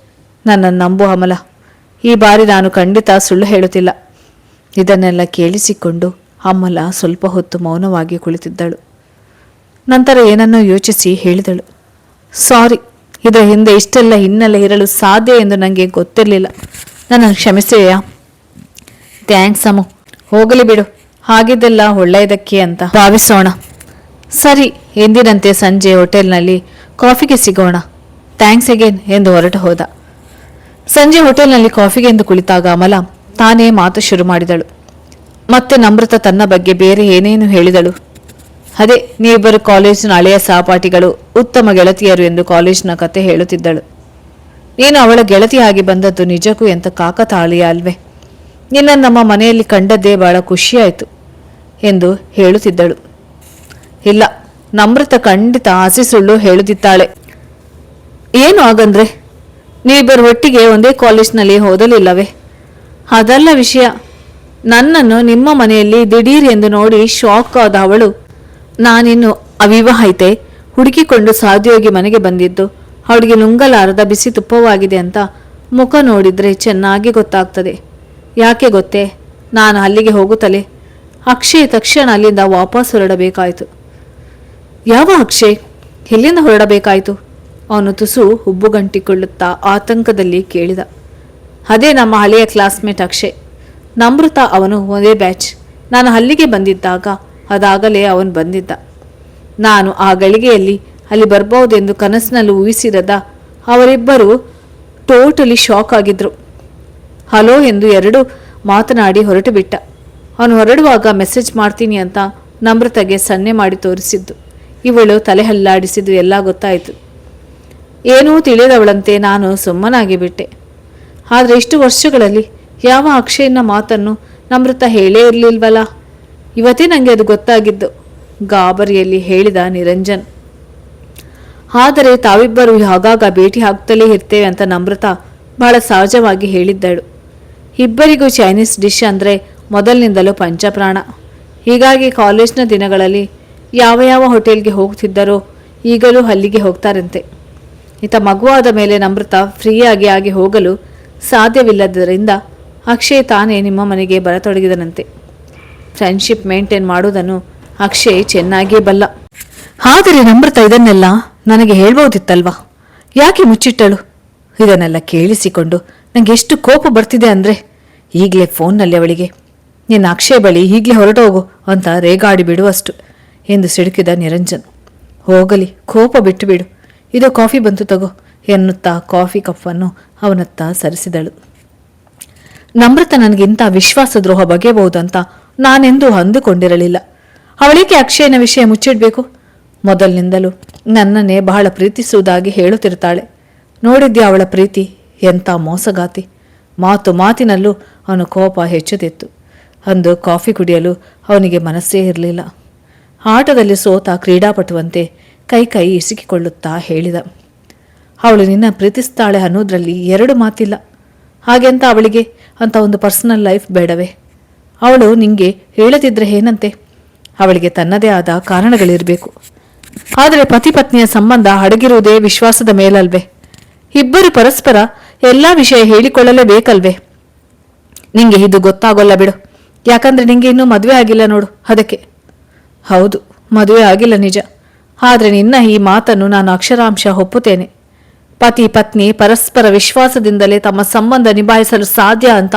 ನನ್ನನ್ನು ನಂಬು ಅಮಲ. ಈ ಬಾರಿ ನಾನು ಖಂಡಿತ ಸುಳ್ಳು ಹೇಳುತ್ತಿಲ್ಲ. ಇದನ್ನೆಲ್ಲ ಕೇಳಿಸಿಕೊಂಡು ಅಮಲ ಸ್ವಲ್ಪ ಹೊತ್ತು ಮೌನವಾಗಿ ಕುಳಿತಿದ್ದಳು. ನಂತರ ಏನನ್ನೋ ಯೋಚಿಸಿ ಹೇಳಿದಳು, ಸಾರಿ, ಇದರ ಹಿಂದೆ ಇಷ್ಟೆಲ್ಲ ಹಿನ್ನೆಲೆ ಇರಲು ಸಾಧ್ಯ ಎಂದು ನನಗೆ ಗೊತ್ತಿರಲಿಲ್ಲ. ನನ್ನನ್ನು ಕ್ಷಮಿಸೆಯಾ? ಥ್ಯಾಂಕ್ಸ್ ಅಮ್ಮು. ಹೋಗಲಿ ಬಿಡು, ಹಾಗಿದ್ದೆಲ್ಲ ಒಳ್ಳೆಯದಕ್ಕೆ ಅಂತ ಭಾವಿಸೋಣ. ಸರಿ, ಎಂದಿನಂತೆ ಸಂಜೆ ಹೋಟೆಲ್ನಲ್ಲಿ ಕಾಫಿಗೆ ಸಿಗೋಣ. ಥ್ಯಾಂಕ್ಸ್ ಅಗೇನ್ ಎಂದು ಹೊರಟು ಹೋದ. ಸಂಜೆ ಹೋಟೆಲ್ನಲ್ಲಿ ಕಾಫಿಗೆ ಎಂದು ಕುಳಿತಾಗ ಅಮಲ ತಾನೇ ಮಾತು ಶುರು ಮಾಡಿದಳು. ಮತ್ತೆ ನಮ್ರತ ತನ್ನ ಬಗ್ಗೆ ಬೇರೆ ಏನೇನು ಹೇಳಿದಳು. ಅದೇ ನೀವಿಬ್ಬರು ಕಾಲೇಜಿನ ಹಳೆಯ ಸಹಪಾಠಿಗಳು, ಉತ್ತಮ ಗೆಳತಿಯರು ಎಂದು ಕಾಲೇಜಿನ ಕತೆ ಹೇಳುತ್ತಿದ್ದಳು. ನೀನು ಅವಳ ಗೆಳತಿಯಾಗಿ ಬಂದದ್ದು ನಿಜಕ್ಕೂ ಎಂಥ ಕಾಕತಾಳೀಯ ಅಲ್ವೇ. ನಿನ್ನನ್ನು ನಮ್ಮ ಮನೆಯಲ್ಲಿ ಕಂಡದ್ದೇ ಬಹಳ ಖುಷಿಯಾಯಿತು. ಎಂದು ಹೇಳುತ್ತಿದ್ದಳು. ಇಲ್ಲ, ನಮ್ರತ ಖಂಡಿತ ಹಸಿ ಸುಳ್ಳು ಹೇಳುತ್ತಿದ್ದಾಳೆ. ಏನು ಹಾಗಂದ್ರೆ? ನೀವಿಬ್ಬರು ಒಟ್ಟಿಗೆ ಒಂದೇ ಕಾಲೇಜ್ನಲ್ಲಿ ಓದಲಿಲ್ಲವೇ? ಅದಲ್ಲ ವಿಷಯ. ನನ್ನನ್ನು ನಿಮ್ಮ ಮನೆಯಲ್ಲಿ ದಿಢೀರ್ ಎಂದು ನೋಡಿ ಶಾಕ್ ಆದ ಅವಳು, ನಾನಿನ್ನು ಅವಿವಾಹಿತೆ, ಹುಡುಕಿಕೊಂಡು ಸಾಧ್ಯೋಗಿ ಮನೆಗೆ ಬಂದಿದ್ದು ಅವಳಿಗೆ ನುಂಗಲಾರದ ಬಿಸಿ ತುಪ್ಪವಾಗಿದೆ ಅಂತ ಮುಖ ನೋಡಿದ್ರೆ ಚೆನ್ನಾಗಿ ಗೊತ್ತಾಗ್ತದೆ. ಯಾಕೆ ಗೊತ್ತೇ? ನಾನು ಅಲ್ಲಿಗೆ ಹೋಗುತ್ತಲೇ ಅಕ್ಷಯ್ ತಕ್ಷಣ ಅಲ್ಲಿಂದ ವಾಪಸ್ ಹೊರಡಬೇಕಾಯಿತು. ಯಾವ ಅಕ್ಷಯ್? ಎಲ್ಲಿಂದ ಹೊರಡಬೇಕಾಯಿತು? ಅವನು ತುಸು ಹುಬ್ಬುಗಂಟಿಕೊಳ್ಳುತ್ತಾ ಆತಂಕದಲ್ಲಿ ಕೇಳಿದ. ಅದೇ ನಮ್ಮ ಹಳೆಯ ಕ್ಲಾಸ್ಮೇಟ್ ಅಕ್ಷಯ್. ನಮೃತ ಅವನು ಒಂದೇ ಬ್ಯಾಚ್. ನಾನು ಅಲ್ಲಿಗೆ ಬಂದಿದ್ದಾಗ ಅದಾಗಲೇ ಅವನು ಬಂದಿದ್ದ. ನಾನು ಆ ಗಳಿಗೆಯಲ್ಲಿ ಅಲ್ಲಿ ಬರ್ಬಹುದೆಂದು ಕನಸಿನಲ್ಲಿ ಊಹಿಸಿರದ ಅವರಿಬ್ಬರು ಟೋಟಲಿ ಶಾಕ್ ಆಗಿದ್ರು. ಹಲೋ ಎಂದು ಎರಡು ಮಾತನಾಡಿ ಹೊರಟು ಬಿಟ್ಟ. ಅವನು ಹೊರಡುವಾಗ ಮೆಸೇಜ್ ಮಾಡ್ತೀನಿ ಅಂತ ನಮ್ರತೆಗೆ ಸನ್ನೆ ಮಾಡಿ ತೋರಿಸಿದ್ದು. ಇವಳು ತಲೆ ಹಲ್ಲಾಡಿಸಿದ್ದು ಎಲ್ಲ ಗೊತ್ತಾಯಿತು. ಏನೂ ತಿಳಿದವಳಂತೆ ನಾನು ಸುಮ್ಮನಾಗಿ ಬಿಟ್ಟೆ. ಆದರೆ ಇಷ್ಟು ವರ್ಷಗಳಲ್ಲಿ ಯಾವ ಅಕ್ಷಯನ ಮಾತನ್ನು ನಮ್ರತ ಹೇಳೇ ಇರಲಿಲ್ವಲ್ಲ. ಇವತ್ತೇ ನನಗೆ ಅದು ಗೊತ್ತಾಗಿದ್ದು, ಗಾಬರಿಯಲ್ಲಿ ಹೇಳಿದ ನಿರಂಜನ್. ಆದರೆ ತಾವಿಬ್ಬರು ಆಗಾಗ ಭೇಟಿ ಆಗ್ತಲೇ ಇರ್ತೇವೆ ಅಂತ ನಮ್ರತ ಬಹಳ ಸಹಜವಾಗಿ ಹೇಳಿದ್ದಳು. ಇಬ್ಬರಿಗೂ ಚೈನೀಸ್ ಡಿಶ್ ಅಂದರೆ ಮೊದಲಿನಿಂದಲೂ ಪಂಚಪ್ರಾಣ. ಹೀಗಾಗಿ ಕಾಲೇಜ್ನ ದಿನಗಳಲ್ಲಿ ಯಾವ ಯಾವ ಹೋಟೆಲ್ಗೆ ಹೋಗ್ತಿದ್ದರೋ ಈಗಲೂ ಅಲ್ಲಿಗೆ ಹೋಗ್ತಾರಂತೆ. ಈತ ಮಗುವಾದ ಮೇಲೆ ನಮೃತ ಫ್ರೀಯಾಗಿ ಆಗಿ ಹೋಗಲು ಸಾಧ್ಯವಿಲ್ಲದರಿಂದ ಅಕ್ಷಯ್ ತಾನೇ ನಿಮ್ಮ ಮನೆಗೆ ಬರತೊಡಗಿದನಂತೆ. ಫ್ರೆಂಡ್ಶಿಪ್ ಮೇಂಟೈನ್ ಮಾಡುವುದನ್ನು ಅಕ್ಷಯ್ ಚೆನ್ನಾಗೇ ಬಲ್ಲ. ಆದರೆ ನಮೃತ ಇದನ್ನೆಲ್ಲ ನನಗೆ ಹೇಳ್ಬೋದಿತ್ತಲ್ವಾ? ಯಾಕೆ ಮುಚ್ಚಿಟ್ಟಳು? ಇದನ್ನೆಲ್ಲ ಕೇಳಿಸಿಕೊಂಡು ನನಗೆ ಎಷ್ಟು ಕೋಪ ಬರ್ತಿದೆ ಅಂದರೆ ಈಗಲೇ ಫೋನ್ನಲ್ಲಿ ಅವಳಿಗೆ, ನಿನ್ನ ಅಕ್ಷಯ್ ಬಳಿ ಈಗಲೇ ಹೊರಟೋಗು ಅಂತ ರೇಗಾಡಿ ಬಿಡುವಷ್ಟು ಎಂದು ಸಿಡುಕಿದ ನಿರಂಜನ್. ಹೋಗಲಿ, ಕೋಪ ಬಿಟ್ಟು ಬಿಡು, ಇದು ಕಾಫಿ ಬಂತು ತಗೋ ಎನ್ನುತ್ತಾ ಕಾಫಿ ಕಪ್ಪನ್ನು ಅವನತ್ತ ಸರಿಸಿದಳು. ನಮ್ರತ ನನಗಿಂತ ವಿಶ್ವಾಸದ್ರೋಹ ಬಗೆಯಬಹುದಂತ ನಾನೆಂದೂ ಅಂದುಕೊಂಡಿರಲಿಲ್ಲ. ಅವಳಿಗೆ ಅಕ್ಷಯನ ವಿಷಯ ಮುಚ್ಚಿಡಬೇಕು? ಮೊದಲಿನಿಂದಲೂ ನನ್ನನ್ನೇ ಬಹಳ ಪ್ರೀತಿಸುವುದಾಗಿ ಹೇಳುತ್ತಿರ್ತಾಳೆ. ನೋಡಿದ್ಯಾ ಅವಳ ಪ್ರೀತಿ ಎಂಥ ಮೋಸಗಾತಿ. ಮಾತು ಮಾತಿನಲ್ಲೂ ಅವನು ಕೋಪ ಹೆಚ್ಚುತ್ತಿತ್ತು. ಅಂದು ಕಾಫಿ ಕುಡಿಯಲು ಅವನಿಗೆ ಮನಸ್ಸೇ ಇರಲಿಲ್ಲ. ಆಟದಲ್ಲಿ ಸೋತ ಕ್ರೀಡಾಪಟುವಂತೆ ಕೈ ಕೈ ಇಸಿಕಿಕೊಳ್ಳುತ್ತಾ ಹೇಳಿದ, ಅವಳು ನಿನ್ನ ಪ್ರೀತಿಸ್ತಾಳೆ ಅನ್ನೋದ್ರಲ್ಲಿ ಎರಡು ಮಾತಿಲ್ಲ. ಹಾಗೆಂತ ಅವಳಿಗೆ ಅಂತ ಒಂದು ಪರ್ಸನಲ್ ಲೈಫ್ ಬೇಡವೇ? ಅವಳು ನಿಂಗೆ ಹೇಳದಿದ್ರೆ ಏನಂತೆ? ಅವಳಿಗೆ ತನ್ನದೇ ಆದ ಕಾರಣಗಳಿರಬೇಕು. ಆದರೆ ಪತಿ ಪತ್ನಿಯ ಸಂಬಂಧ ಅಡಗಿರುವುದೇ ವಿಶ್ವಾಸದ ಮೇಲಲ್ವೇ? ಇಬ್ಬರು ಪರಸ್ಪರ ಎಲ್ಲ ವಿಷಯ ಹೇಳಿಕೊಳ್ಳಲೇಬೇಕಲ್ವೇ? ನಿಂಗೆ ಇದು ಗೊತ್ತಾಗೋಲ್ಲ ಬಿಡು. ಯಾಕಂದ್ರೆ ನಿಂಗೆ ಇನ್ನೂ ಮದುವೆ ಆಗಿಲ್ಲ ನೋಡು, ಅದಕ್ಕೆ. ಹೌದು, ಮದುವೆ ಆಗಿಲ್ಲ ನಿಜ. ಆದರೆ ನಿನ್ನ ಈ ಮಾತನ್ನು ನಾನು ಅಕ್ಷರಾಂಶ ಒಪ್ಪುತ್ತೇನೆ. ಪತಿ ಪತ್ನಿ ಪರಸ್ಪರ ವಿಶ್ವಾಸದಿಂದಲೇ ತಮ್ಮ ಸಂಬಂಧ ನಿಭಾಯಿಸಲು ಸಾಧ್ಯ ಅಂತ.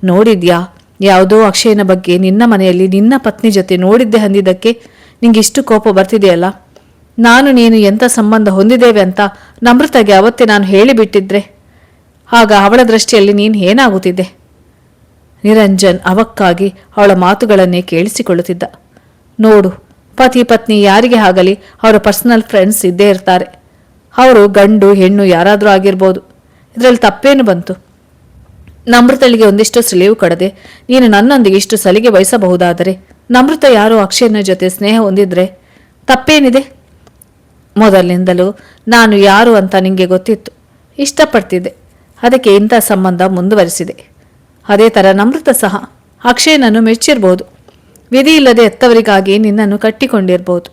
ನೋಡಿದ್ಯಾ, ಯಾವುದೋ ಅಕ್ಷಯನ ಬಗ್ಗೆ ನಿನ್ನ ಮನೆಯಲ್ಲಿ ನಿನ್ನ ಪತ್ನಿ ಜೊತೆ ನೋಡಿದ್ದೆ ಅಂದಿದ್ದಕ್ಕೆ ನಿಂಗಿಷ್ಟು ಕೋಪ ಬರ್ತಿದೆಯಲ್ಲ. ನಾನು ನೀನು ಎಂಥ ಸಂಬಂಧ ಹೊಂದಿದ್ದೇವೆ ಅಂತ ನಮ್ರತೆಗೆ ಅವತ್ತೇ ನಾನು ಹೇಳಿಬಿಟ್ಟಿದ್ರೆ ಆಗ ಅವಳ ದೃಷ್ಟಿಯಲ್ಲಿ ನೀನು ಏನಾಗುತ್ತಿದ್ದೆ? ನಿರಂಜನ್ ಅವಕ್ಕಾಗಿ ಅವಳ ಮಾತುಗಳನ್ನೇ ಕೇಳಿಸಿಕೊಳ್ಳುತ್ತಿದ್ದ. ನೋಡು, ಪತಿ ಪತ್ನಿ ಯಾರಿಗೆ ಆಗಲಿ ಅವರ ಪರ್ಸನಲ್ ಫ್ರೆಂಡ್ಸ್ ಇದ್ದೇ ಇರ್ತಾರೆ. ಅವರು ಗಂಡು ಹೆಣ್ಣು ಯಾರಾದರೂ ಆಗಿರ್ಬೋದು. ಇದರಲ್ಲಿ ತಪ್ಪೇನು ಬಂತು? ನಮೃತಳಿಗೆ ಒಂದಿಷ್ಟು ಸುಳಿವು ಕೊಡದೆ ನೀನು ನನ್ನೊಂದಿಗೆ ಇಷ್ಟು ಸಲಿಗೆ ವಹಿಸಬಹುದಾದರೆ ನಮೃತ ಯಾರೋ ಅಕ್ಷಯನ ಜೊತೆ ಸ್ನೇಹ ಹೊಂದಿದ್ರೆ ತಪ್ಪೇನಿದೆ? ಮೊದಲಿನಿಂದಲೂ ನಾನು ಯಾರು ಅಂತ ನಿಂಗೆ ಗೊತ್ತಿತ್ತು, ಇಷ್ಟಪಡ್ತಿದ್ದೆ. ಅದಕ್ಕೆ ಇಂಥ ಸಂಬಂಧ ಮುಂದುವರಿಸಿದೆ. ಅದೇ ಥರ ನಮೃತ ಸಹ ಅಕ್ಷಯನನ್ನು ಮೆಚ್ಚಿರ್ಬೋದು. ವಿಧಿ ಇಲ್ಲದೆ ಎತ್ತವರಿಗಾಗಿ ನಿನ್ನನ್ನು ಕಟ್ಟಿಕೊಂಡಿರ್ಬೋದು.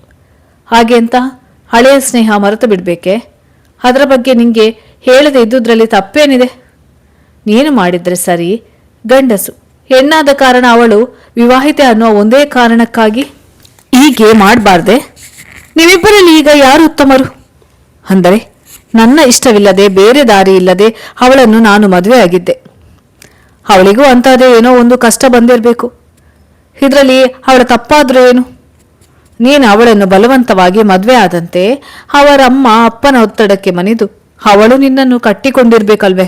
ಹಾಗೆ ಅಂತ ಹಳೆಯ ಸ್ನೇಹ ಮರೆತು ಬಿಡಬೇಕೆ? ಅದರ ಬಗ್ಗೆ ನಿಂಗೆ ಹೇಳದೆ ಇದ್ದುದರಲ್ಲಿ ತಪ್ಪೇನಿದೆ? ನೀನು ಮಾಡಿದ್ರೆ ಸರಿ, ಗಂಡಸು. ಹೆಣ್ಣಾದ ಕಾರಣ ಅವಳು ವಿವಾಹಿತೆ ಅನ್ನೋ ಒಂದೇ ಕಾರಣಕ್ಕಾಗಿ ಹೀಗೆ ಮಾಡಬಾರ್ದೆ? ನೀವಿಬ್ಬರಲ್ಲಿ ಈಗ ಯಾರು ಉತ್ತಮರು? ಅಂದರೆ ನನ್ನ ಇಷ್ಟವಿಲ್ಲದೆ ಬೇರೆ ದಾರಿ ಇಲ್ಲದೆ ಅವಳನ್ನು ನಾನು ಮದುವೆ ಆಗಿದ್ದೆ. ಅವಳಿಗೂ ಅಂಥದ್ದೇ ಏನೋ ಒಂದು ಕಷ್ಟ ಬಂದಿರಬೇಕು. ಇದರಲ್ಲಿ ಅವಳ ತಪ್ಪಾದ್ರೂ ಏನು? ನೀನು ಅವಳನ್ನು ಬಲವಂತವಾಗಿ ಮದುವೆ ಆದಂತೆ ಅವರಮ್ಮ ಅಪ್ಪನ ಒತ್ತಡಕ್ಕೆ ಮಣಿದು ಅವಳು ನಿನ್ನನ್ನು ಕಟ್ಟಿಕೊಂಡಿರ್ಬೇಕಲ್ವೇ?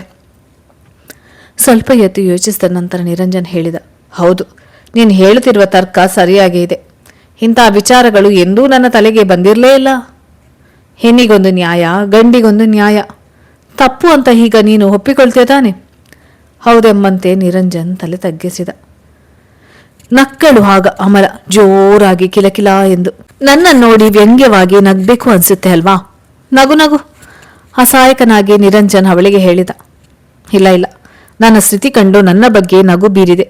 ಸ್ವಲ್ಪ ಎತ್ತು ಯೋಚಿಸಿದ ನಂತರ ನಿರಂಜನ್ ಹೇಳಿದ, ಹೌದು, ನೀನು ಹೇಳುತ್ತಿರುವ ತರ್ಕ ಸರಿಯಾಗೇ ಇದೆ. ಇಂಥ ವಿಚಾರಗಳು ಎಂದೂ ನನ್ನ ತಲೆಗೆ ಬಂದಿರಲೇ ಇಲ್ಲ. ಹೆಣ್ಣಿಗೊಂದು ನ್ಯಾಯ, ಗಂಡಿಗೊಂದು ನ್ಯಾಯ. ತಪ್ಪು ಅಂತ ಈಗ ನೀನು ಒಪ್ಪಿಕೊಳ್ತೇ ತಾನೆ? ಹೌದೆಂಬಂತೆ ನಿರಂಜನ್ ತಲೆ ತಗ್ಗಿಸಿದ. ನಕ್ಕಳು ಆಗ ಅಮಲ ಜೋರಾಗಿ ಕಿಲಕಿಲ ಎಂದು. ನನ್ನನ್ನು ನೋಡಿ ವ್ಯಂಗ್ಯವಾಗಿ ನಗ್ಬೇಕು ಅನ್ಸುತ್ತೆ ಅಲ್ವಾ? ನಗು ನಗು, ಅಸಹಾಯಕನಾಗಿ ನಿರಂಜನ್ ಅವಳಿಗೆ ಹೇಳಿದ. ಇಲ್ಲ ಇಲ್ಲ, ನನ್ನ ಸ್ಥಿತಿ ಕಂಡು ನನ್ನ ಬಗ್ಗೆ ನಗು ಬೀರಿದೆ.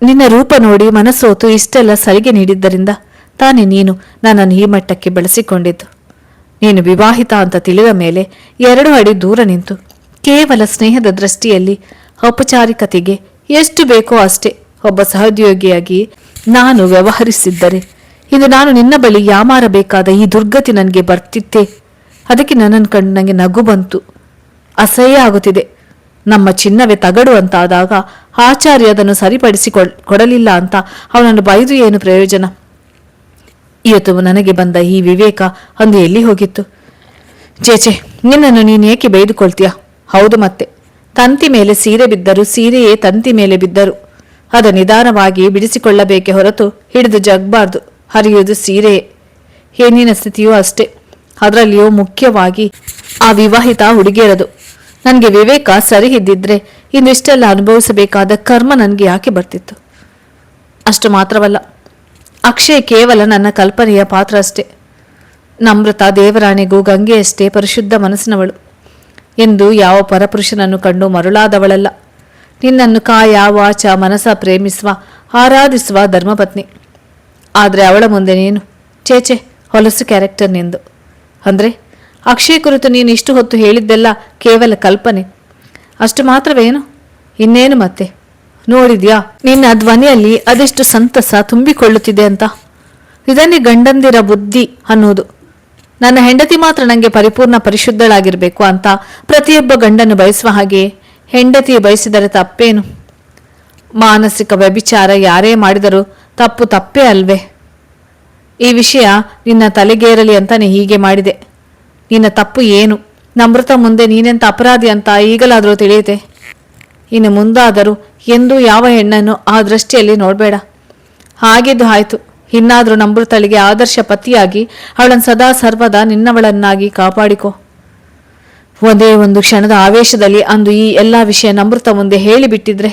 ನಿನ್ನ ರೂಪ ನೋಡಿ ಮನಸ್ಸೋತು ಇಷ್ಟೆಲ್ಲ ಸರಿಗೆ ನೀಡಿದ್ದರಿಂದ ತಾನೇ ನೀನು ನನ್ನನ್ನು ಈ ಮಟ್ಟಕ್ಕೆ ಬೆಳೆಸಿಕೊಂಡಿದ್ದು. ನೀನು ವಿವಾಹಿತ ಅಂತ ತಿಳಿದ ಮೇಲೆ 2 ಅಡಿ ದೂರ ನಿಂತು ಕೇವಲ ಸ್ನೇಹದ ದೃಷ್ಟಿಯಲ್ಲಿ ಔಪಚಾರಿಕತೆಗೆ ಎಷ್ಟು ಬೇಕೋ ಅಷ್ಟೇ ಒಬ್ಬ ಸಹೋದ್ಯೋಗಿಯಾಗಿ ನಾನು ವ್ಯವಹರಿಸಿದ್ದರೆ ಇಂದು ನಾನು ನಿನ್ನ ಬಳಿ ಯಾಮಾರಬೇಕಾದ ಈ ದುರ್ಗತಿ ನನಗೆ ಬರ್ತಿತ್ತೇ. ಅದಕ್ಕೆ ನನ್ನನ್ನು ಕಂಡು ನನಗೆ ನಗು ಬಂತು. ಅಸಹ್ಯ ಆಗುತ್ತಿದೆ. ನಮ್ಮ ಚಿನ್ನವೇ ತಗಡು ಅಂತಾದಾಗ ಆಚಾರ್ಯ ಅದನ್ನು ಕೊಡಲಿಲ್ಲ ಅಂತ ಅವನನ್ನು ಬೈದು ಏನು ಪ್ರಯೋಜನ? ಇವತ್ತು ನನಗೆ ಬಂದ ಈ ವಿವೇಕ ಅಂದು ಎಲ್ಲಿ ಹೋಗಿತ್ತು? ಚೇಚೆ, ನಿನ್ನನ್ನು ನೀನೇಕೆ ಬೈದುಕೊಳ್ತೀಯ? ಹೌದು, ಮತ್ತೆ ತಂತಿ ಮೇಲೆ ಸೀರೆ ಬಿದ್ದರು, ಸೀರೆಯೇ ತಂತಿ ಮೇಲೆ ಬಿದ್ದರು. ಅದ ನಿಧಾನವಾಗಿ ಬಿಡಿಸಿಕೊಳ್ಳಬೇಕೆ ಹೊರತು ಹಿಡಿದು ಜಗ್ಬಾರ್ದು. ಹರಿಯುವುದು ಸೀರೆಯೇ. ಹೆಣ್ಣಿನ ಸ್ಥಿತಿಯೂ ಅಷ್ಟೇ. ಅದರಲ್ಲಿಯೂ ಮುಖ್ಯವಾಗಿ ಆ ವಿವಾಹಿತ ಹುಡುಗಿಯರದು. ನನಗೆ ವಿವೇಕ ಸರಿ ಇದ್ದಿದ್ರೆ ಇನ್ನಿಷ್ಟೆಲ್ಲ ಅನುಭವಿಸಬೇಕಾದ ಕರ್ಮ ನನಗೆ ಯಾಕೆ ಬರ್ತಿತ್ತು? ಅಷ್ಟು ಮಾತ್ರವಲ್ಲ, ಅಕ್ಷಯ್ ಕೇವಲ ನನ್ನ ಕಲ್ಪನೆಯ ಪಾತ್ರ ಅಷ್ಟೇ. ನಮ್ರತ ದೇವರಾಣೆಗೂ ಗಂಗೆಯಷ್ಟೇ ಪರಿಶುದ್ಧ ಮನಸ್ಸಿನವಳು ಎಂದು ಯಾವ ಪರಪುರುಷನನ್ನು ಕಂಡು ಮರುಳಾದವಳಲ್ಲ. ನಿನ್ನನ್ನು ಕಾಯ ವಾಚ ಮನಸ ಪ್ರೇಮಿಸುವ ಆರಾಧಿಸುವ ಧರ್ಮಪತ್ನಿ. ಆದರೆ ಅವಳ ಮುಂದೆ ನೀನು ಚೇಚೆ ಹೊಲಸು ಕ್ಯಾರೆಕ್ಟರ್ ನಿಂದು. ಅಂದರೆ ಅಕ್ಷಯ್ ಕುರಿತು ನೀನು ಇಷ್ಟು ಹೊತ್ತು ಹೇಳಿದ್ದೆಲ್ಲ ಕೇವಲ ಕಲ್ಪನೆ ಅಷ್ಟು ಮಾತ್ರವೇನು? ಇನ್ನೇನು ಮತ್ತೆ? ನೋಡಿದ್ಯಾ ನಿನ್ನ ಧ್ವನಿಯಲ್ಲಿ ಅದೆಷ್ಟು ಸಂತಸ ತುಂಬಿಕೊಳ್ಳುತ್ತಿದೆ ಅಂತ? ಇದನ್ನೇ ಗಂಡಂದಿರ ಬುದ್ಧಿ ಅನ್ನೋದು. ನನ್ನ ಹೆಂಡತಿ ಮಾತ್ರ ನನಗೆ ಪರಿಪೂರ್ಣ ಪರಿಶುದ್ಧಳಾಗಿರಬೇಕು ಅಂತ ಪ್ರತಿಯೊಬ್ಬ ಗಂಡನ್ನು ಬಯಸುವ ಹಾಗೆ ಹೆಂಡತಿ ಬಯಸಿದರೆ ತಪ್ಪೇನು? ಮಾನಸಿಕ ವ್ಯಭಿಚಾರ ಯಾರೇ ಮಾಡಿದರೂ ತಪ್ಪು ತಪ್ಪೇ ಅಲ್ವೇ? ಈ ವಿಷಯ ನಿನ್ನ ತಲೆಗೇರಲಿ ಅಂತಾನೆ ಹೀಗೆ ಮಾಡಿದೆ. ನಿನ್ನ ತಪ್ಪು ಏನು? ನಮೃತ ಮುಂದೆ ನೀನೆಂತ ಅಪರಾಧಿ ಅಂತ ಈಗಲಾದರೂ ತಿಳಿಯುತ್ತೆ. ಇನ್ನು ಮುಂದಾದರೂ ಎಂದೂ ಯಾವ ಹೆಣ್ಣನ್ನು ಆ ದೃಷ್ಟಿಯಲ್ಲಿ ನೋಡಬೇಡ. ಹಾಗಿದ್ದು ಆಯ್ತು. ಇನ್ನಾದರೂ ನಮೃತಳಿಗೆ ಆದರ್ಶ ಪತಿಯಾಗಿ ಅವಳನ್ನು ಸದಾ ಸರ್ವದಾ ನಿನ್ನವಳನ್ನಾಗಿ ಕಾಪಾಡಿಕೊ. ಒಂದೇ ಒಂದು ಕ್ಷಣದ ಆವೇಶದಲ್ಲಿ ಅಂದು ಈ ಎಲ್ಲ ವಿಷಯ ನಮೃತ ಮುಂದೆ ಹೇಳಿಬಿಟ್ಟಿದ್ರೆ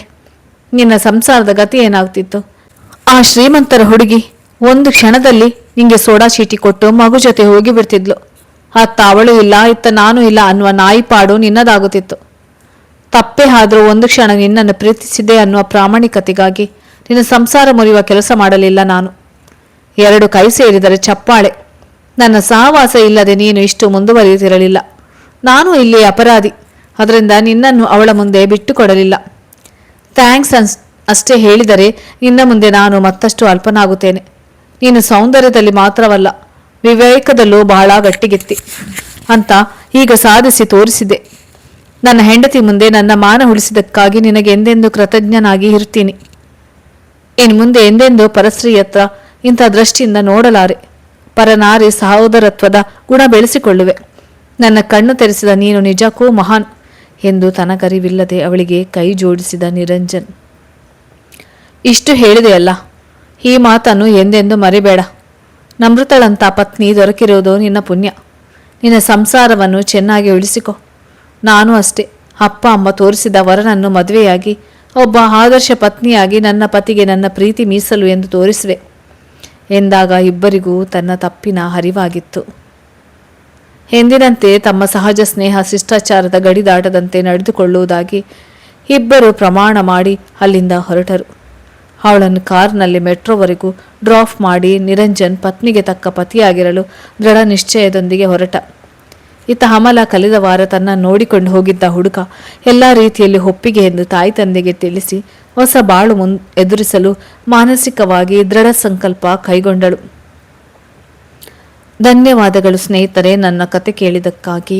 ನಿನ್ನ ಸಂಸಾರದ ಗತಿ ಏನಾಗ್ತಿತ್ತು? ಆ ಶ್ರೀಮಂತರ ಹುಡುಗಿ ಒಂದು ಕ್ಷಣದಲ್ಲಿ ನಿಂಗೆ ಸೋಡಾ ಚೀಟಿ ಕೊಟ್ಟು ಮಗು ಜೊತೆ ಹೋಗಿ ಬಿಡ್ತಿದ್ಲು. ಅತ್ತ ಅವಳು ಇಲ್ಲ, ಇತ್ತ ನಾನು ಇಲ್ಲ ಅನ್ನುವ ನಾಯಿಪಾಡು ನಿನ್ನದಾಗುತ್ತಿತ್ತು. ತಪ್ಪೇ ಆದರೂ ಒಂದು ಕ್ಷಣ ನಿನ್ನನ್ನು ಪ್ರೀತಿಸಿದೆ ಅನ್ನುವ ಪ್ರಾಮಾಣಿಕತೆಗಾಗಿ ನಿನ್ನ ಸಂಸಾರ ಮುರಿಯುವ ಕೆಲಸ ಮಾಡಲಿಲ್ಲ ನಾನು. 2 ಕೈ ಸೇರಿದರೆ ಚಪ್ಪಾಳೆ. ನನ್ನ ಸಹವಾಸ ಇಲ್ಲದೆ ನೀನು ಇಷ್ಟು ಮುಂದುವರಿಯುತ್ತಿರಲಿಲ್ಲ. ನಾನು ಇಲ್ಲಿ ಅಪರಾಧಿ. ಅದರಿಂದ ನಿನ್ನನ್ನು ಅವಳ ಮುಂದೆ ಬಿಟ್ಟು ಕೊಡಲಿಲ್ಲ. ಥ್ಯಾಂಕ್ಸ್ ಅಷ್ಟೇ ಹೇಳಿದರೆ ನಿನ್ನ ಮುಂದೆ ನಾನು ಮತ್ತಷ್ಟು ಅಲ್ಪನಾಗುತ್ತೇನೆ. ನೀನು ಸೌಂದರ್ಯದಲ್ಲಿ ಮಾತ್ರವಲ್ಲ, ವಿವೇಕದಲ್ಲೂ ಬಹಳ ಗಟ್ಟಿಗೆತ್ತಿ ಅಂತ ಈಗ ಸಾಧಿಸಿ ತೋರಿಸಿದೆ. ನನ್ನ ಹೆಂಡತಿ ಮುಂದೆ ನನ್ನ ಮಾನ ಉಳಿಸಿದ್ದಕ್ಕಾಗಿ ನಿನಗೆ ಎಂದೆಂದು ಕೃತಜ್ಞನಾಗಿ ಇರ್ತೀನಿ. ಇನ್ನು ಮುಂದೆ ಎಂದೆಂದು ಪರಸ್ತ್ರೀಯತ್ರ ಇಂಥ ದೃಷ್ಟಿಯಿಂದ ನೋಡಲಾರೆ. ಪರನಾರಿ ಸಹೋದರತ್ವದ ಗುಣ ಬೆಳೆಸಿಕೊಳ್ಳುವೆ. ನನ್ನ ಕಣ್ಣು ತೆರೆಸಿದ ನೀನು ನಿಜಕ್ಕೂ ಮಹಾನ್ ಎಂದು ತನಗರಿವಿಲ್ಲದೆ ಅವಳಿಗೆ ಕೈ ಜೋಡಿಸಿದ ನಿರಂಜನ್. ಇಷ್ಟು ಹೇಳಿದೆಯಲ್ಲ, ಈ ಮಾತನ್ನು ಎಂದೆಂದು ಮರಿಬೇಡ. ನಮೃತಳಂಥ ಪತ್ನಿ ದೊರಕಿರುವುದು ನಿನ್ನ ಪುಣ್ಯ. ನಿನ್ನ ಸಂಸಾರವನ್ನು ಚೆನ್ನಾಗಿ ಉಳಿಸಿಕೊ. ನಾನು ಅಷ್ಟೇ. ಅಪ್ಪ ಅಮ್ಮ ತೋರಿಸಿದ ವರನನ್ನು ಮದುವೆಯಾಗಿ ಒಬ್ಬ ಆದರ್ಶ ಪತ್ನಿಯಾಗಿ ನನ್ನ ಪತಿಗೆ ನನ್ನ ಪ್ರೀತಿ ಮೀಸಲು ಎಂದು ತೋರಿಸುವೆ ಎಂದಾಗ ಇಬ್ಬರಿಗೂ ತನ್ನ ತಪ್ಪಿನ ಅರಿವಾಗಿತ್ತು. ಎಂದಿನಂತೆ ತಮ್ಮ ಸಹಜ ಸ್ನೇಹ ಶಿಷ್ಟಾಚಾರದ ಗಡಿ ದಾಟದಂತೆ ನಡೆದುಕೊಳ್ಳುವುದಾಗಿ ಇಬ್ಬರು ಪ್ರಮಾಣ ಮಾಡಿ ಅಲ್ಲಿಂದ ಹೊರಟರು. ಅವಳನ್ನು ಕಾರ್ನಲ್ಲಿ ಮೆಟ್ರೋವರೆಗೂ ಡ್ರಾಪ್ ಮಾಡಿ ನಿರಂಜನ್ ಪತ್ನಿಗೆ ತಕ್ಕ ಪತಿಯಾಗಿರಲು ದೃಢ ನಿಶ್ಚಯದೊಂದಿಗೆ ಹೊರಟ. ಇತ್ತ ಅಮಲ ಕಳೆದ ವಾರ ತನ್ನ ನೋಡಿಕೊಂಡು ಹೋಗಿದ್ದ ಹುಡುಗ ಎಲ್ಲ ರೀತಿಯಲ್ಲಿ ಒಪ್ಪಿಗೆ ಎಂದು ತಾಯಿ ತಂದೆಗೆ ತಿಳಿಸಿ ಹೊಸ ಬಾಳು ಎದುರಿಸಲು ಮಾನಸಿಕವಾಗಿ ದೃಢ ಸಂಕಲ್ಪ ಕೈಗೊಂಡಳು. ಧನ್ಯವಾದಗಳು ಸ್ನೇಹಿತರೆ, ನನ್ನ ಕತೆ ಕೇಳಿದ್ದಕ್ಕಾಗಿ.